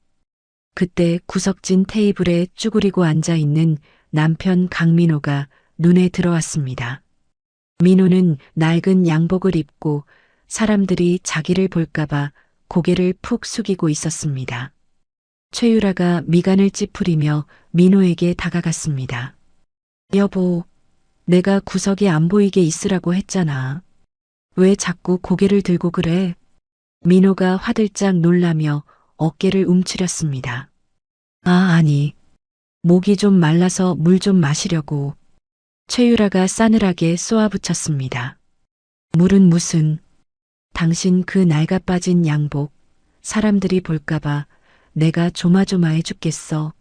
그때 구석진 테이블에 쭈그리고 앉아 있는 남편 강민호가 눈에 들어왔습니다. 민호는 낡은 양복을 입고 사람들이 자기를 볼까봐 고개를 푹 숙이고 있었습니다. 최유라가 미간을 찌푸리며 민호에게 다가갔습니다. 여보, 내가 구석에 안 보이게 있으라고 했잖아. 왜 자꾸 고개를 들고 그래? 민호가 화들짝 놀라며 어깨를 움츠렸습니다. 아니. 목이 좀 말라서 물 좀 마시려고. 최유라가 싸늘하게 쏘아붙였습니다. 물은 무슨. 당신 그 낡아빠진 양복, 사람들이 볼까봐 내가 조마조마해 죽겠어.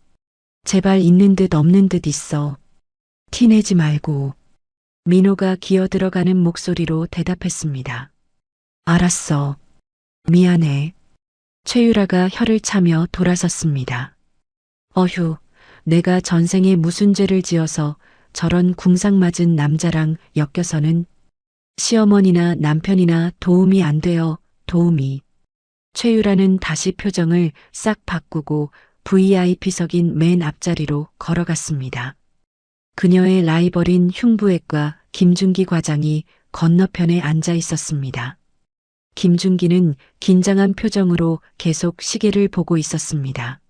제발 있는 듯 없는 듯 있어. 티내지 말고. 민호가 기어들어가는 목소리로 대답했습니다. 알았어. 미안해. 최유라가 혀를 차며 돌아섰습니다. 어휴, 내가 전생에 무슨 죄를 지어서 저런 궁상맞은 남자랑 엮여서는 시어머니나 남편이나 도움이 안 돼요, 도움이. 최유라는 다시 표정을 싹 바꾸고 VIP석인 맨 앞자리로 걸어갔습니다. 그녀의 라이벌인 흉부외과 김준기 과장이 건너편에 앉아 있었습니다. 김준기는 긴장한 표정으로 계속 시계를 보고 있었습니다.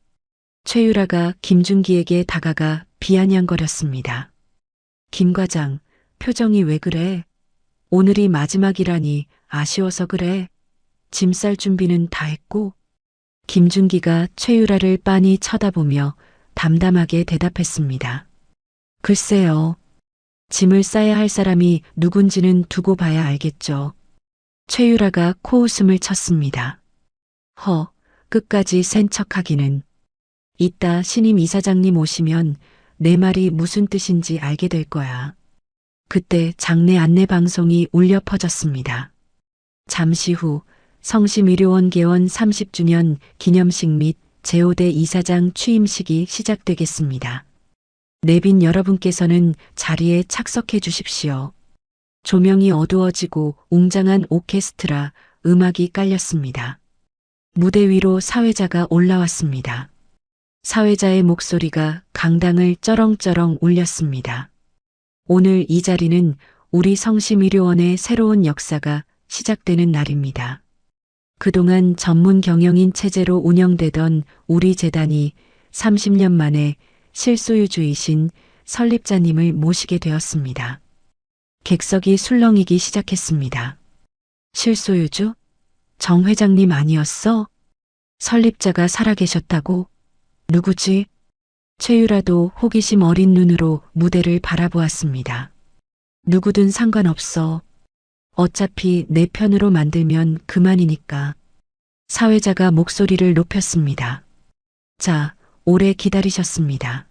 최유라가 김준기에게 다가가 비아냥거렸습니다. 김 과장, 표정이 왜 그래? 오늘이 마지막이라니 아쉬워서 그래. 짐 쌀 준비는 다 했고? 김준기가 최유라를 빤히 쳐다보며 담담하게 대답했습니다. 글쎄요. 짐을 싸야 할 사람이 누군지는 두고 봐야 알겠죠. 최유라가 코웃음을 쳤습니다. 끝까지 센 척하기는. 이따 신임 이사장님 오시면 내 말이 무슨 뜻인지 알게 될 거야. 그때 장례 안내 방송이 울려 퍼졌습니다. 잠시 후 성심의료원 개원 30주년 기념식 및 제5대 이사장 취임식이 시작되겠습니다. 내빈 여러분께서는 자리에 착석해 주십시오. 조명이 어두워지고 웅장한 오케스트라 음악이 깔렸습니다. 무대 위로 사회자가 올라왔습니다. 사회자의 목소리가 강당을 쩌렁쩌렁 울렸습니다. 오늘 이 자리는 우리 성심의료원의 새로운 역사가 시작되는 날입니다. 그동안 전문 경영인 체제로 운영되던 우리 재단이 30년 만에 실소유주이신 설립자님을 모시게 되었습니다. 객석이 술렁이기 시작했습니다. 실소유주? 정 회장님 아니었어? 설립자가 살아계셨다고? 누구지? 최유라도 호기심 어린 눈으로 무대를 바라보았습니다. 누구든 상관없어. 어차피 내 편으로 만들면 그만이니까. 사회자가 목소리를 높였습니다. 자, 오래 기다리셨습니다.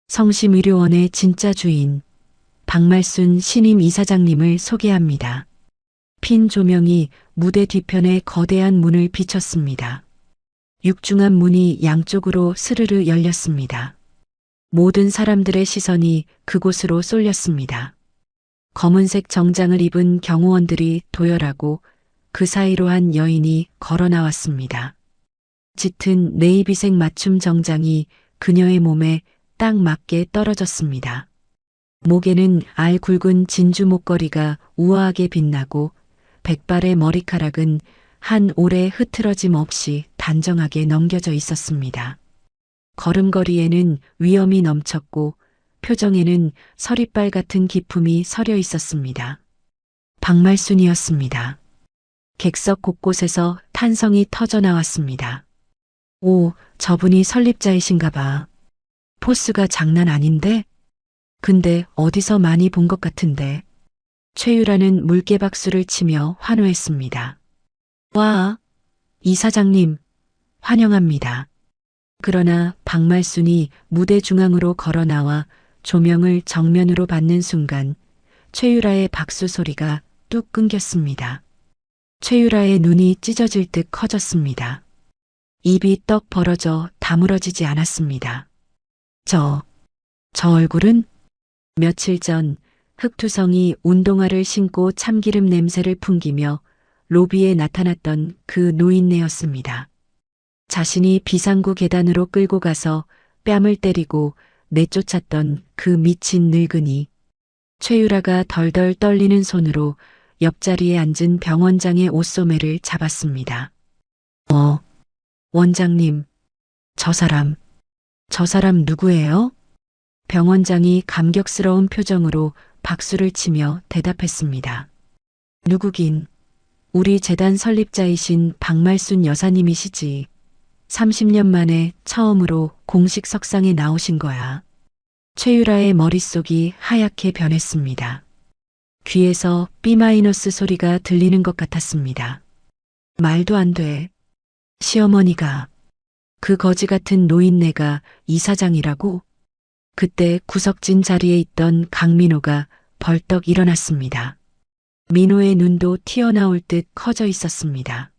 성심의료원의 진짜 주인, 박말순 신임 이사장님을 소개합니다. 핀 조명이 무대 뒤편의 거대한 문을 비췄습니다. 육중한 문이 양쪽으로 스르르 열렸습니다. 모든 사람들의 시선이 그곳으로 쏠렸습니다. 검은색 정장을 입은 경호원들이 도열하고 그 사이로 한 여인이 걸어 나왔습니다. 짙은 네이비색 맞춤 정장이 그녀의 몸에 딱 맞게 떨어졌습니다. 목에는 알 굵은 진주 목걸이가 우아하게 빛나고 백발의 머리카락은 한 올의 흐트러짐 없이 단정하게 넘겨져 있었습니다. 걸음걸이에는 위엄이 넘쳤고 표정에는 서리빨 같은 기품이 서려 있었습니다. 박말순이었습니다. 객석 곳곳에서 탄성이 터져 나왔습니다. 오, 저분이 설립자이신가 봐. 포스가 장난 아닌데? 근데 어디서 많이 본 것 같은데. 최유라는 물개박수를 치며 환호했습니다. 와, 이사장님, 환영합니다. 그러나 박말순이 무대 중앙으로 걸어 나와 조명을 정면으로 받는 순간 최유라의 박수 소리가 뚝 끊겼습니다. 최유라의 눈이 찢어질 듯 커졌습니다. 입이 떡 벌어져 다물어지지 않았습니다. 저 얼굴은? 며칠 전 흑투성이 운동화를 신고 참기름 냄새를 풍기며 로비에 나타났던 그 노인네였습니다. 자신이 비상구 계단으로 끌고 가서 뺨을 때리고 내쫓았던 그 미친 늙은이. 최유라가 덜덜 떨리는 손으로 옆자리에 앉은 병원장의 옷소매를 잡았습니다. 원장님, 저 사람 누구예요? 병원장이 감격스러운 표정으로 박수를 치며 대답했습니다. 누구긴 우리 재단 설립자이신 박말순 여사님이시지. 30년 만에 처음으로 공식 석상에 나오신 거야. 최유라의 머릿속이 하얗게 변했습니다. 귀에서 B- 소리가 들리는 것 같았습니다. 말도 안 돼. 시어머니가, 그 거지 같은 노인네가 이사장이라고? 그때 구석진 자리에 있던 강민호가 벌떡 일어났습니다. 민호의 눈도 튀어나올 듯 커져 있었습니다.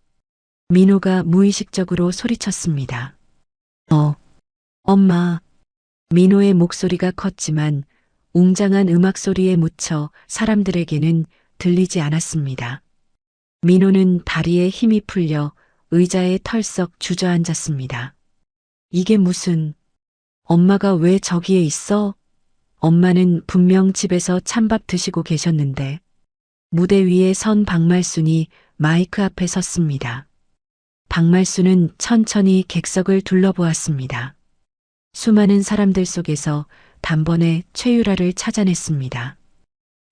민호가 무의식적으로 소리쳤습니다. 엄마. 민호의 목소리가 컸지만 웅장한 음악 소리에 묻혀 사람들에게는 들리지 않았습니다. 민호는 다리에 힘이 풀려 의자에 털썩 주저앉았습니다. 이게 무슨... 엄마가 왜 저기에 있어? 엄마는 분명 집에서 찬밥 드시고 계셨는데. 무대 위에 선 박말순이 마이크 앞에 섰습니다. 박말순은 천천히 객석을 둘러보았습니다. 수많은 사람들 속에서 단번에 최유라를 찾아냈습니다.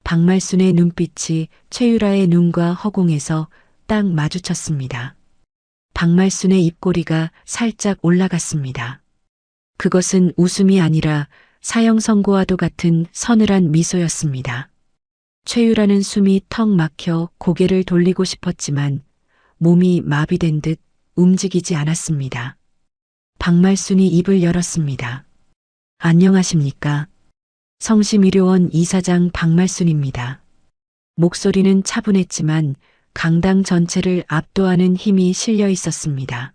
박말순의 눈빛이 최유라의 눈과 허공에서 딱 마주쳤습니다. 박말순의 입꼬리가 살짝 올라갔습니다. 그것은 웃음이 아니라 사형 선고와도 같은 서늘한 미소였습니다. 최유라는 숨이 턱 막혀 고개를 돌리고 싶었지만 몸이 마비된 듯 움직이지 않았습니다. 박말순이 입을 열었습니다. 안녕하십니까? 성심의료원 이사장 박말순입니다. 목소리는 차분했지만 강당 전체를 압도하는 힘이 실려 있었습니다.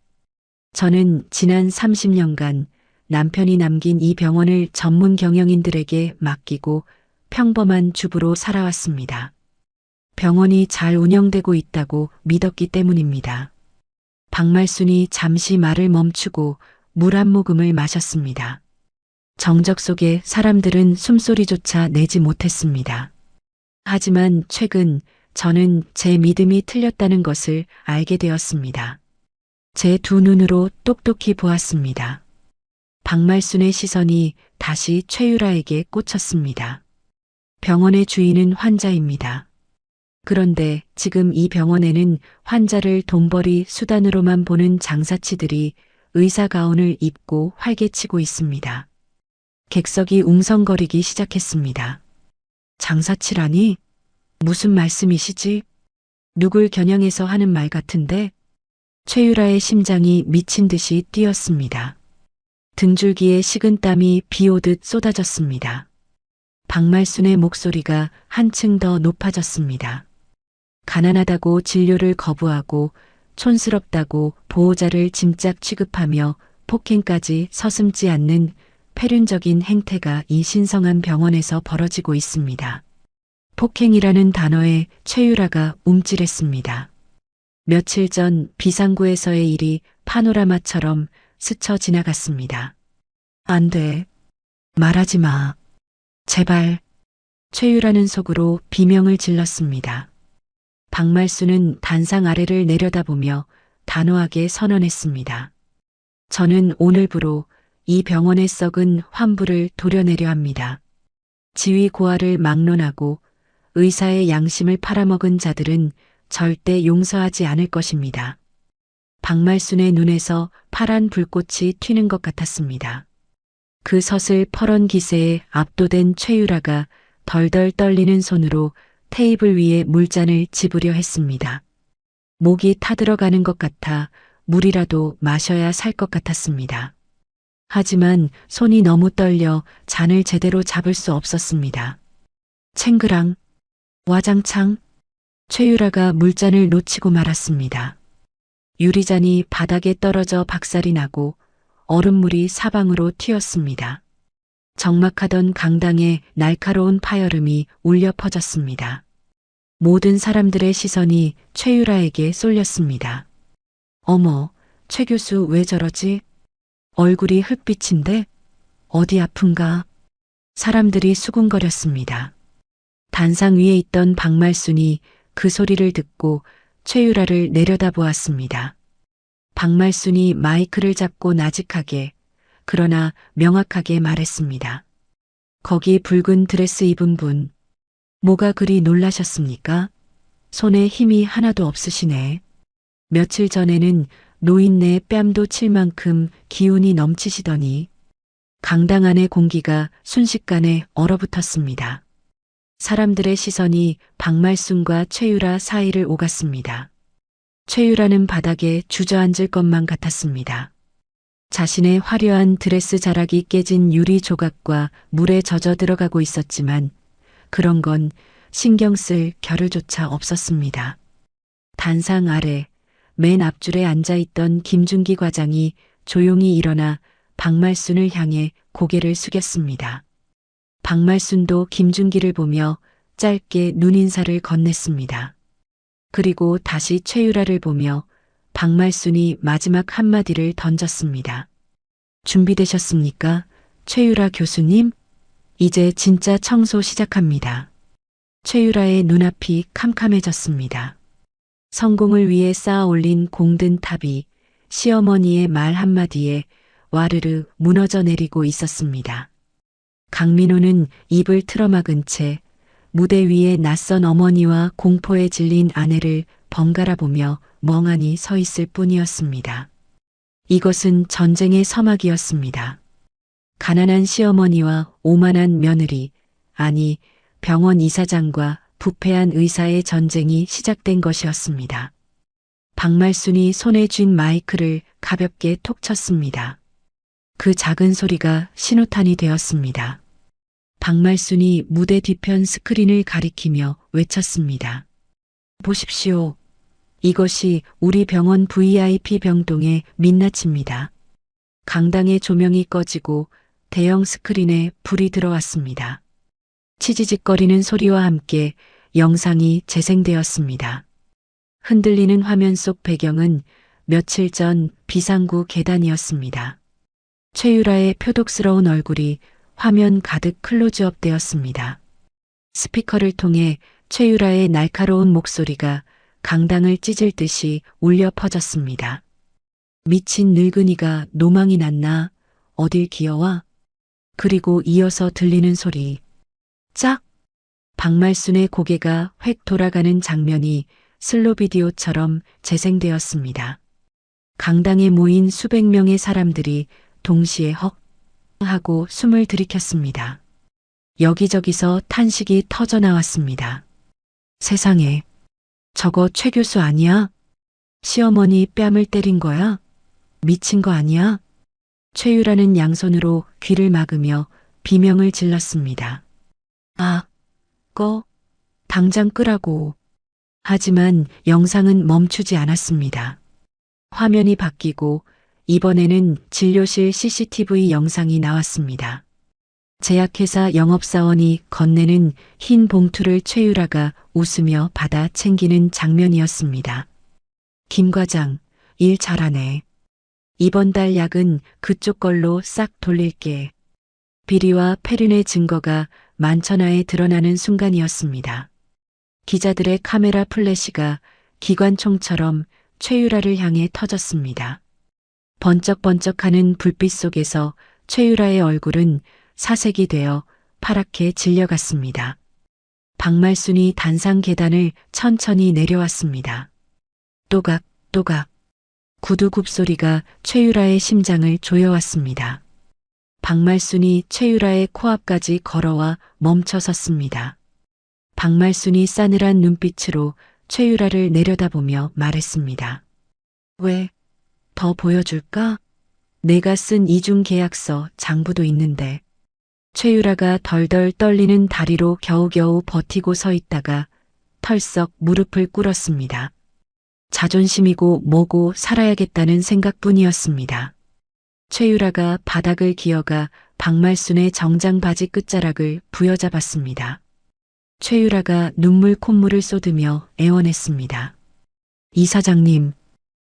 저는 지난 30년간 남편이 남긴 이 병원을 전문 경영인들에게 맡기고 평범한 주부로 살아왔습니다. 병원이 잘 운영되고 있다고 믿었기 때문입니다. 박말순이 잠시 말을 멈추고 물 한 모금을 마셨습니다. 정적 속에 사람들은 숨소리조차 내지 못했습니다. 하지만 최근 저는 제 믿음이 틀렸다는 것을 알게 되었습니다. 제 두 눈으로 똑똑히 보았습니다. 박말순의 시선이 다시 최유라에게 꽂혔습니다. 병원의 주인은 환자입니다. 그런데 지금 이 병원에는 환자를 돈벌이 수단으로만 보는 장사치들이 의사 가운을 입고 활개치고 있습니다. 객석이 웅성거리기 시작했습니다. 장사치라니? 무슨 말씀이시지? 누굴 겨냥해서 하는 말 같은데? 최유라의 심장이 미친 듯이 뛰었습니다. 등줄기에 식은땀이 비오듯 쏟아졌습니다. 박말순의 목소리가 한층 더 높아졌습니다. 가난하다고 진료를 거부하고 촌스럽다고 보호자를 짐짝 취급하며 폭행까지 서슴지 않는 폐륜적인 행태가 이 신성한 병원에서 벌어지고 있습니다. 폭행이라는 단어에 최유라가 움찔했습니다. 며칠 전 비상구에서의 일이 파노라마처럼 스쳐 지나갔습니다. 안 돼. 말하지 마. 제발. 최유라는 속으로 비명을 질렀습니다. 박말순은 단상 아래를 내려다보며 단호하게 선언했습니다. 저는 오늘부로 이 병원의 썩은 환부를 도려내려 합니다. 지위 고하를 막론하고 의사의 양심을 팔아먹은 자들은 절대 용서하지 않을 것입니다. 박말순의 눈에서 파란 불꽃이 튀는 것 같았습니다. 그 서슬 퍼런 기세에 압도된 최유라가 덜덜 떨리는 손으로 테이블 위에 물잔을 집으려 했습니다. 목이 타들어가는 것 같아 물이라도 마셔야 살 것 같았습니다. 하지만 손이 너무 떨려 잔을 제대로 잡을 수 없었습니다. 챙그랑, 와장창, 최유라가 물잔을 놓치고 말았습니다. 유리잔이 바닥에 떨어져 박살이 나고 얼음물이 사방으로 튀었습니다. 적막하던 강당에 날카로운 파열음이 울려 퍼졌습니다. 모든 사람들의 시선이 최유라에게 쏠렸습니다. 어머, 최 교수 왜 저러지? 얼굴이 흙빛인데? 어디 아픈가? 사람들이 수군거렸습니다. 단상 위에 있던 박말순이 그 소리를 듣고 최유라를 내려다보았습니다. 박말순이 마이크를 잡고 나직하게 그러나 명확하게 말했습니다. 거기 붉은 드레스 입은 분, 뭐가 그리 놀라셨습니까? 손에 힘이 하나도 없으시네. 며칠 전에는 노인네 뺨도 칠 만큼 기운이 넘치시더니 강당 안의 공기가 순식간에 얼어붙었습니다. 사람들의 시선이 박말순과 최유라 사이를 오갔습니다. 최유라는 바닥에 주저앉을 것만 같았습니다. 자신의 화려한 드레스 자락이 깨진 유리 조각과 물에 젖어 들어가고 있었지만 그런 건 신경 쓸 겨를조차 없었습니다. 단상 아래 맨 앞줄에 앉아있던 김준기 과장이 조용히 일어나 박말순을 향해 고개를 숙였습니다. 박말순도 김준기를 보며 짧게 눈인사를 건넸습니다. 그리고 다시 최유라를 보며 박말순이 마지막 한마디를 던졌습니다. 준비되셨습니까? 최유라 교수님? 이제 진짜 청소 시작합니다. 최유라의 눈앞이 캄캄해졌습니다. 성공을 위해 쌓아 올린 공든 탑이 시어머니의 말 한마디에 와르르 무너져 내리고 있었습니다. 강민호는 입을 틀어막은 채 무대 위에 낯선 어머니와 공포에 질린 아내를 번갈아 보며 멍하니 서 있을 뿐이었습니다. 이것은 전쟁의 서막이었습니다. 가난한 시어머니와 오만한 며느리, 아니 병원 이사장과 부패한 의사의 전쟁이 시작된 것이었습니다. 박말순이 손에 쥔 마이크를 가볍게 톡 쳤습니다. 그 작은 소리가 신호탄이 되었습니다. 박말순이 무대 뒤편 스크린을 가리키며 외쳤습니다. 보십시오. 이것이 우리 병원 VIP 병동의 민낯입니다. 강당의 조명이 꺼지고 대형 스크린에 불이 들어왔습니다. 치지직거리는 소리와 함께 영상이 재생되었습니다. 흔들리는 화면 속 배경은 며칠 전 비상구 계단이었습니다. 최유라의 표독스러운 얼굴이 화면 가득 클로즈업 되었습니다. 스피커를 통해 최유라의 날카로운 목소리가 강당을 찢을 듯이 울려 퍼졌습니다. 미친 늙은이가 노망이 났나? 어딜 기어와? 그리고 이어서 들리는 소리. 짝! 박말순의 고개가 획 돌아가는 장면이 슬로 비디오처럼 재생되었습니다. 강당에 모인 수백 명의 사람들이 동시에 헉 하고 숨을 들이켰습니다. 여기저기서 탄식이 터져 나왔습니다. 세상에, 저거 최 교수 아니야? 시어머니 뺨을 때린 거야? 미친 거 아니야? 최유라는 양손으로 귀를 막으며 비명을 질렀습니다. 아, 당장 끄라고. 하지만 영상은 멈추지 않았습니다. 화면이 바뀌고 이번에는 진료실 CCTV 영상이 나왔습니다. 제약회사 영업사원이 건네는 흰 봉투를 최유라가 웃으며 받아 챙기는 장면이었습니다. 김 과장, 일 잘하네. 이번 달 약은 그쪽 걸로 싹 돌릴게. 비리와 페륜의 증거가 만천하에 드러나는 순간이었습니다. 기자들의 카메라 플래시가 기관총처럼 최유라를 향해 터졌습니다. 번쩍번쩍하는 불빛 속에서 최유라의 얼굴은 사색이 되어 파랗게 질려갔습니다. 박말순이 단상 계단을 천천히 내려왔습니다. 또각, 또각. 구두 굽소리가 최유라의 심장을 조여왔습니다. 박말순이 최유라의 코앞까지 걸어와 멈춰 섰습니다. 박말순이 싸늘한 눈빛으로 최유라를 내려다보며 말했습니다. 왜? 더 보여줄까? 내가 쓴 이중 계약서 장부도 있는데. 최유라가 덜덜 떨리는 다리로 겨우겨우 버티고 서 있다가 털썩 무릎을 꿇었습니다. 자존심이고 뭐고 살아야겠다는 생각뿐이었습니다. 최유라가 바닥을 기어가 박말순의 정장 바지 끝자락을 부여잡았습니다. 최유라가 눈물 콧물을 쏟으며 애원했습니다. 이사장님,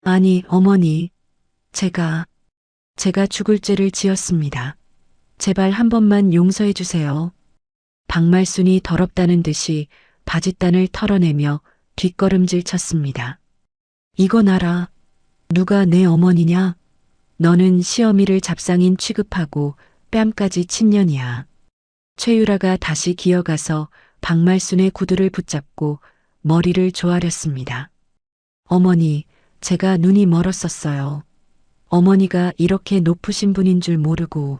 아니 어머니, 제가 죽을 죄를 지었습니다. 제발 한 번만 용서해 주세요. 박말순이 더럽다는 듯이 바짓단을 털어내며 뒷걸음질 쳤습니다. 이건 알아. 누가 내 어머니냐? 너는 시어미를 잡상인 취급하고 뺨까지 친년이야. 최유라가 다시 기어가서 박말순의 구두를 붙잡고 머리를 조아렸습니다. 어머니, 제가 눈이 멀었었어요. 어머니가 이렇게 높으신 분인 줄 모르고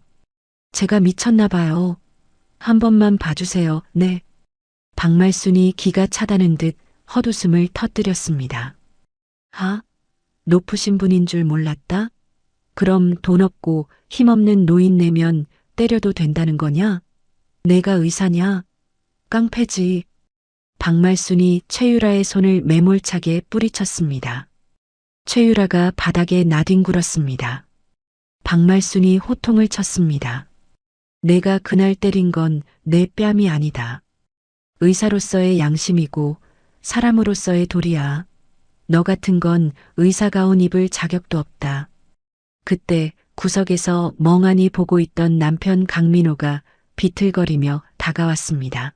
제가 미쳤나 봐요. 한 번만 봐주세요. 네. 박말순이 기가 차다는 듯 헛웃음을 터뜨렸습니다. 아? 높으신 분인 줄 몰랐다? 그럼 돈 없고 힘없는 노인네면 때려도 된다는 거냐? 내가 의사냐? 깡패지. 박말순이 최유라의 손을 매몰차게 뿌리쳤습니다. 최유라가 바닥에 나뒹굴었습니다. 박말순이 호통을 쳤습니다. 내가 그날 때린 건 내 뺨이 아니다. 의사로서의 양심이고 사람으로서의 도리야. 너 같은 건 의사 가운 입을 자격도 없다. 그때 구석에서 멍하니 보고 있던 남편 강민호가 비틀거리며 다가왔습니다.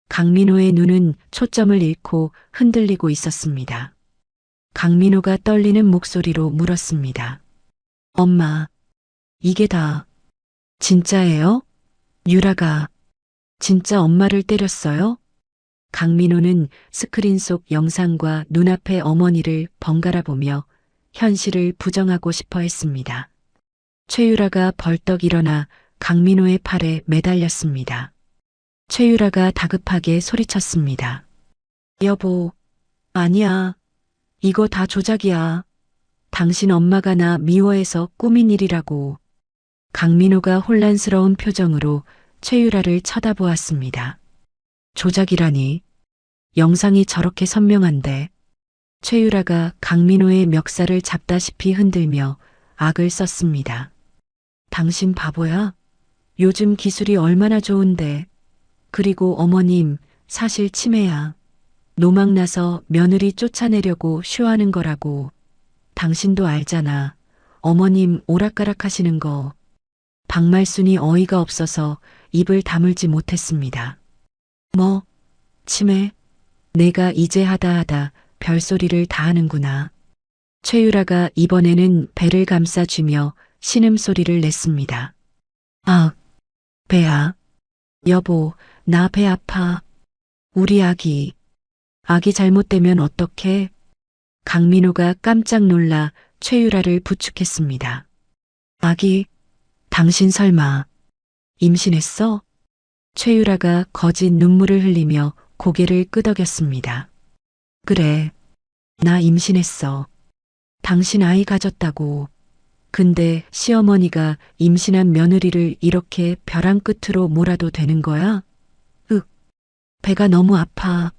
강민호의 눈은 초점을 잃고 흔들리고 있었습니다. 강민호가 떨리는 목소리로 물었습니다. 엄마, 이게 다 진짜예요? 유라가 진짜 엄마를 때렸어요? 강민호는 스크린 속 영상과 눈앞의 어머니를 번갈아 보며 현실을 부정하고 싶어 했습니다. 최유라가 벌떡 일어나 강민호의 팔에 매달렸습니다. 최유라가 다급하게 소리쳤습니다. 여보, 아니야. 이거 다 조작이야. 당신 엄마가 나 미워해서 꾸민 일이라고. 강민호가 혼란스러운 표정으로 최유라를 쳐다보았습니다. 조작이라니. 영상이 저렇게 선명한데. 최유라가 강민호의 멱살을 잡다시피 흔들며 악을 썼습니다. 당신 바보야? 요즘 기술이 얼마나 좋은데. 그리고 어머님, 사실 치매야. 노망나서 며느리 쫓아내려고 쇼하는 거라고. 당신도 알잖아. 어머님 오락가락 하시는 거. 박말순이 어이가 없어서 입을 다물지 못했습니다. 뭐? 치매? 내가 이제 하다 별소리를 다 하는구나. 최유라가 이번에는 배를 감싸쥐며 신음소리를 냈습니다. 아, 배야. 여보, 나 배 아파. 우리 아기 잘못되면 어떡해? 강민호가 깜짝 놀라 최유라를 부축했습니다. 아기, 당신 설마 임신했어? 최유라가 거짓 눈물을 흘리며 고개를 끄덕였습니다. 그래, 나 임신했어. 당신 아이 가졌다고. 근데 시어머니가 임신한 며느리를 이렇게 벼랑 끝으로 몰아도 되는 거야? 배가 너무 아파.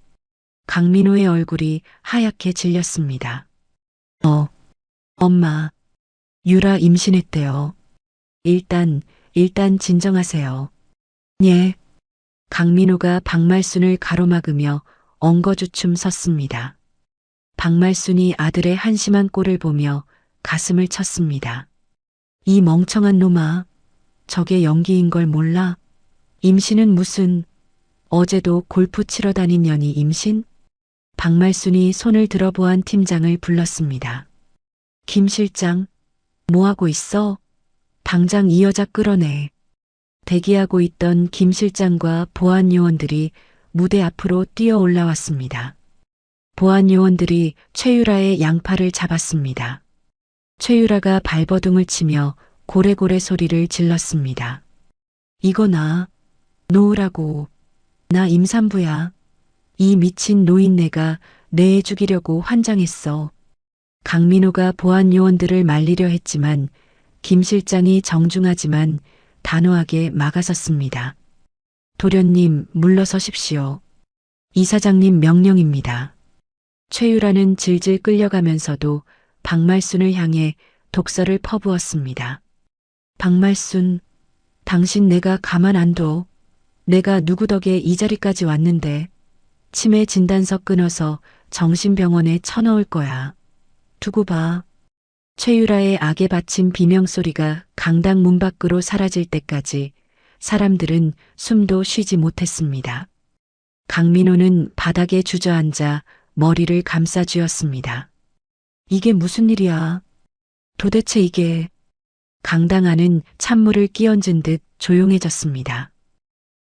강민호의 얼굴이 하얗게 질렸습니다. 엄마, 유라 임신했대요. 일단 진정하세요. 예. 강민호가 박말순을 가로막으며 엉거주춤 섰습니다. 박말순이 아들의 한심한 꼴을 보며 가슴을 쳤습니다. 이 멍청한 놈아, 저게 연기인 걸 몰라? 임신은 무슨, 어제도 골프 치러 다닌 년이 임신? 박말순이 손을 들어보안 팀장을 불렀습니다. 김 실장, 뭐하고 있어? 당장 이 여자 끌어내. 대기하고 있던 김 실장과 보안 요원들이 무대 앞으로 뛰어 올라왔습니다. 보안 요원들이 최유라의 양팔을 잡았습니다. 최유라가 발버둥을 치며 고래고래 소리를 질렀습니다. 이거 놓으라고. 나 임산부야. 이 미친 노인네가 내 애 죽이려고 환장했어. 강민호가 보안 요원들을 말리려 했지만 김 실장이 정중하지만 단호하게 막아섰습니다. 도련님, 물러서십시오. 이사장님 명령입니다. 최유라는 질질 끌려가면서도 박말순을 향해 독설을 퍼부었습니다. 박말순, 당신 내가 가만 안 둬. 내가 누구 덕에 이 자리까지 왔는데 치매 진단서 끊어서 정신병원에 쳐넣을 거야. 두고 봐. 최유라의 악에 바친 비명소리가 강당 문 밖으로 사라질 때까지 사람들은 숨도 쉬지 못했습니다. 강민호는 바닥에 주저앉아 머리를 감싸쥐었습니다. 이게 무슨 일이야? 도대체 이게. 강당 안은 찬물을 끼얹은 듯 조용해졌습니다.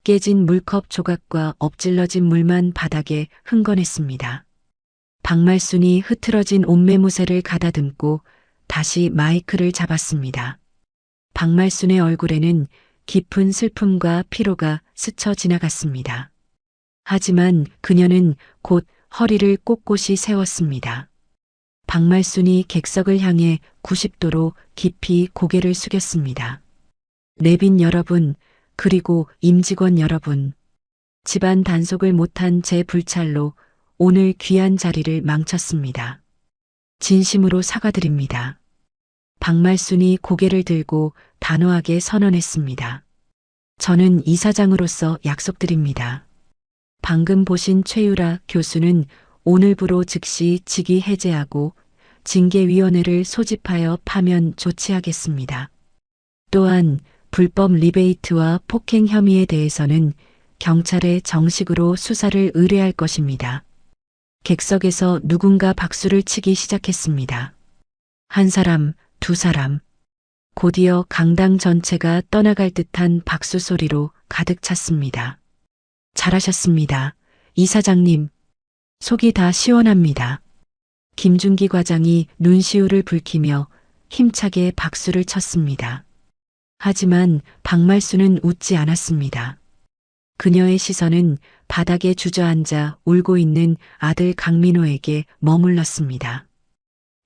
깨진 물컵 조각과 엎질러진 물만 바닥에 흥건했습니다. 박말순이 흐트러진 옷매무새를 가다듬고 다시 마이크를 잡았습니다. 박말순의 얼굴에는 깊은 슬픔과 피로가 스쳐 지나갔습니다. 하지만 그녀는 곧 허리를 꼿꼿이 세웠습니다. 박말순이 객석을 향해 90도로 깊이 고개를 숙였습니다. 내빈 여러분, 그리고 임직원 여러분, 집안 단속을 못한 제 불찰로 오늘 귀한 자리를 망쳤습니다. 진심으로 사과드립니다. 박말순이 고개를 들고 단호하게 선언했습니다. 저는 이사장으로서 약속드립니다. 방금 보신 최유라 교수는 오늘부로 즉시 직위 해제하고 징계위원회를 소집하여 파면 조치하겠습니다. 또한 불법 리베이트와 폭행 혐의에 대해서는 경찰에 정식으로 수사를 의뢰할 것입니다. 객석에서 누군가 박수를 치기 시작했습니다. 한 사람, 두 사람. 곧이어 강당 전체가 떠나갈 듯한 박수 소리로 가득 찼습니다. 잘하셨습니다. 이사장님, 속이 다 시원합니다. 김준기 과장이 눈시울을 붉히며 힘차게 박수를 쳤습니다. 하지만 박말수는 웃지 않았습니다. 그녀의 시선은 바닥에 주저앉아 울고 있는 아들 강민호에게 머물렀습니다.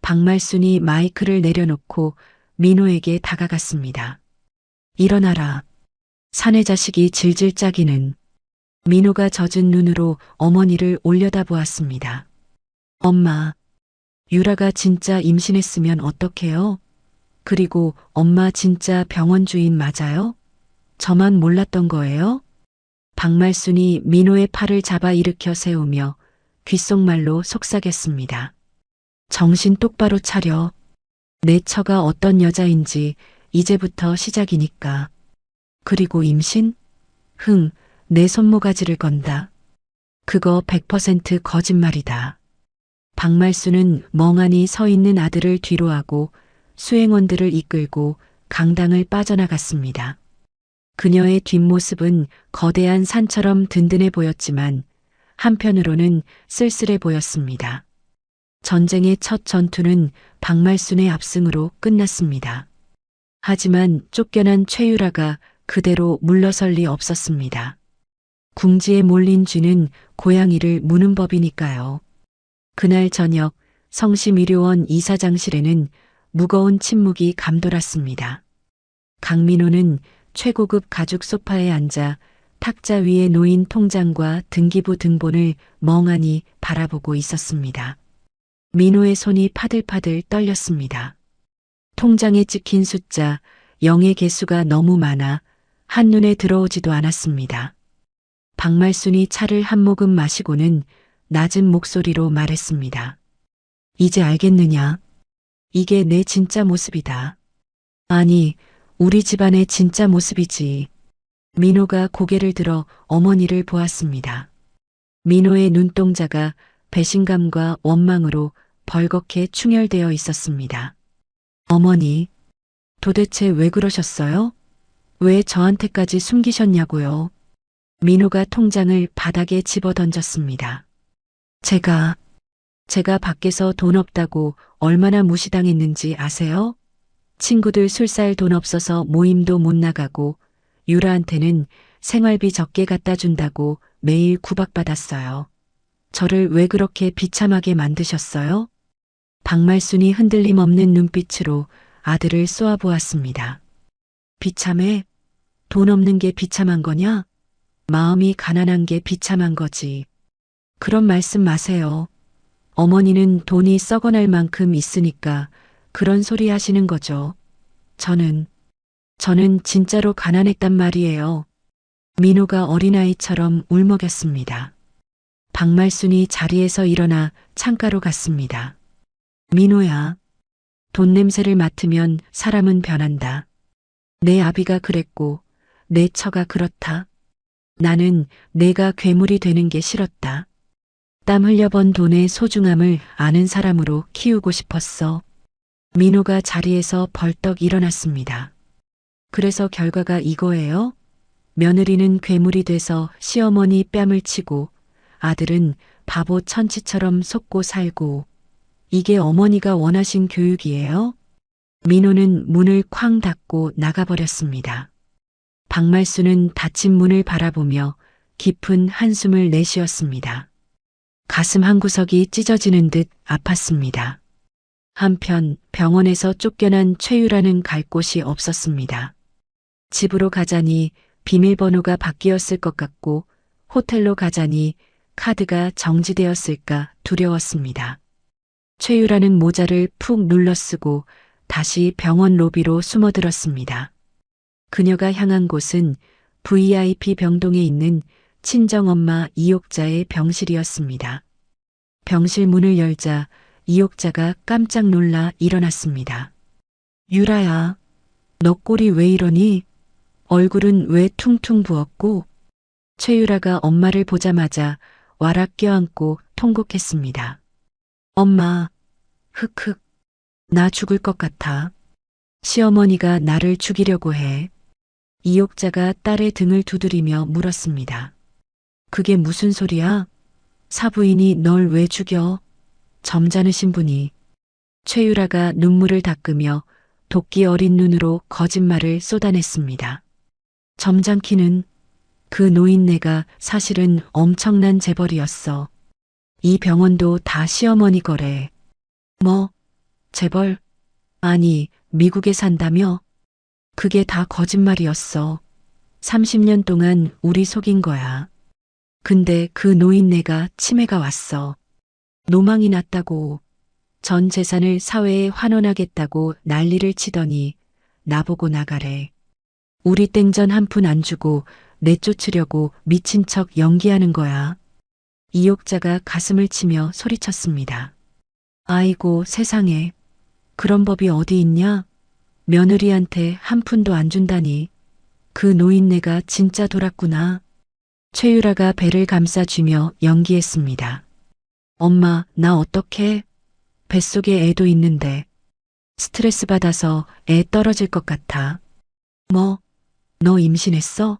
박말순이 마이크를 내려놓고 민호에게 다가갔습니다. 일어나라. 사내 자식이 질질 짜기는. 민호가 젖은 눈으로 어머니를 올려다보았습니다. 엄마, 유라가 진짜 임신했으면 어떡해요? 그리고 엄마 진짜 병원 주인 맞아요? 저만 몰랐던 거예요? 박말순이 민호의 팔을 잡아 일으켜 세우며 귓속말로 속삭였습니다. 정신 똑바로 차려. 내 처가 어떤 여자인지 이제부터 시작이니까. 그리고 임신? 내 손모가지를 건다. 그거 100% 거짓말이다. 박말수는 멍하니 서 있는 아들을 뒤로하고 수행원들을 이끌고 강당을 빠져나갔습니다. 그녀의 뒷모습은 거대한 산처럼 든든해 보였지만 한편으로는 쓸쓸해 보였습니다. 전쟁의 첫 전투는 박말순의 압승으로 끝났습니다. 하지만 쫓겨난 최유라가 그대로 물러설 리 없었습니다. 궁지에 몰린 쥐는 고양이를 무는 법이니까요. 그날 저녁 성심의료원 이사장실에는 무거운 침묵이 감돌았습니다. 강민호는 최고급 가죽 소파에 앉아 탁자 위에 놓인 통장과 등기부 등본을 멍하니 바라보고 있었습니다. 민호의 손이 파들파들 떨렸습니다. 통장에 찍힌 숫자 0의 개수가 너무 많아 한눈에 들어오지도 않았습니다. 박말순이 차를 한 모금 마시고는 낮은 목소리로 말했습니다. 이제 알겠느냐? 이게 내 진짜 모습이다. 아니, 우리 집안의 진짜 모습이지. 민호가 고개를 들어 어머니를 보았습니다. 민호의 눈동자가 배신감과 원망으로 벌겋게 충혈되어 있었습니다. 어머니, 도대체 왜 그러셨어요? 왜 저한테까지 숨기셨냐고요? 민호가 통장을 바닥에 집어 던졌습니다. 제가 밖에서 돈 없다고 얼마나 무시당했는지 아세요? 친구들 술 살 돈 없어서 모임도 못 나가고 유라한테는 생활비 적게 갖다 준다고 매일 구박받았어요. 저를 왜 그렇게 비참하게 만드셨어요? 박말순이 흔들림 없는 눈빛으로 아들을 쏘아보았습니다. 비참해? 돈 없는 게 비참한 거냐? 마음이 가난한 게 비참한 거지. 그런 말씀 마세요. 어머니는 돈이 썩어날 만큼 있으니까 그런 소리 하시는 거죠. 저는 진짜로 가난했단 말이에요. 민호가 어린아이처럼 울먹였습니다. 박말순이 자리에서 일어나 창가로 갔습니다. 민호야, 돈 냄새를 맡으면 사람은 변한다. 내 아비가 그랬고 내 처가 그렇다. 나는 내가 괴물이 되는 게 싫었다. 땀 흘려번 돈의 소중함을 아는 사람으로 키우고 싶었어. 민호가 자리에서 벌떡 일어났습니다. 그래서 결과가 이거예요? 며느리는 괴물이 돼서 시어머니 뺨을 치고 아들은 바보 천치처럼 속고 살고 이게 어머니가 원하신 교육이에요? 민호는 문을 쾅 닫고 나가버렸습니다. 박말수는 닫힌 문을 바라보며 깊은 한숨을 내쉬었습니다. 가슴 한구석이 찢어지는 듯 아팠습니다. 한편 병원에서 쫓겨난 최유라는 갈 곳이 없었습니다. 집으로 가자니 비밀번호가 바뀌었을 것 같고 호텔로 가자니 카드가 정지되었을까 두려웠습니다. 최유라는 모자를 푹 눌러쓰고 다시 병원 로비로 숨어들었습니다. 그녀가 향한 곳은 VIP 병동에 있는 친정엄마 이옥자의 병실이었습니다. 병실 문을 열자 이옥자가 깜짝 놀라 일어났습니다. 유라야, 너 꼴이 왜 이러니? 얼굴은 왜 퉁퉁 부었고? 최유라가 엄마를 보자마자 와락 껴안고 통곡했습니다. 엄마, 흑흑, 나 죽을 것 같아. 시어머니가 나를 죽이려고 해. 이옥자가 딸의 등을 두드리며 물었습니다. 그게 무슨 소리야? 사부인이 널 왜 죽여? 점잖으신 분이. 최유라가 눈물을 닦으며 도끼 어린 눈으로 거짓말을 쏟아냈습니다. 점잖기는 그 노인네가 사실은 엄청난 재벌이었어. 이 병원도 다 시어머니 거래. 뭐, 재벌? 아니, 미국에 산다며? 그게 다 거짓말이었어. 30년 동안 우리 속인 거야. 근데 그 노인네가 치매가 왔어. 노망이 났다고. 전 재산을 사회에 환원하겠다고 난리를 치더니 나보고 나가래. 우리 땡전 한 푼 안 주고 내쫓으려고 미친 척 연기하는 거야. 이옥자가 가슴을 치며 소리쳤습니다. 아이고 세상에. 그런 법이 어디 있냐? 며느리한테 한 푼도 안 준다니. 그 노인네가 진짜 돌았구나. 최유라가 배를 감싸쥐며 연기했습니다. 엄마, 나 어떡해? 뱃속에 애도 있는데. 스트레스 받아서 애 떨어질 것 같아. 뭐? 너 임신했어?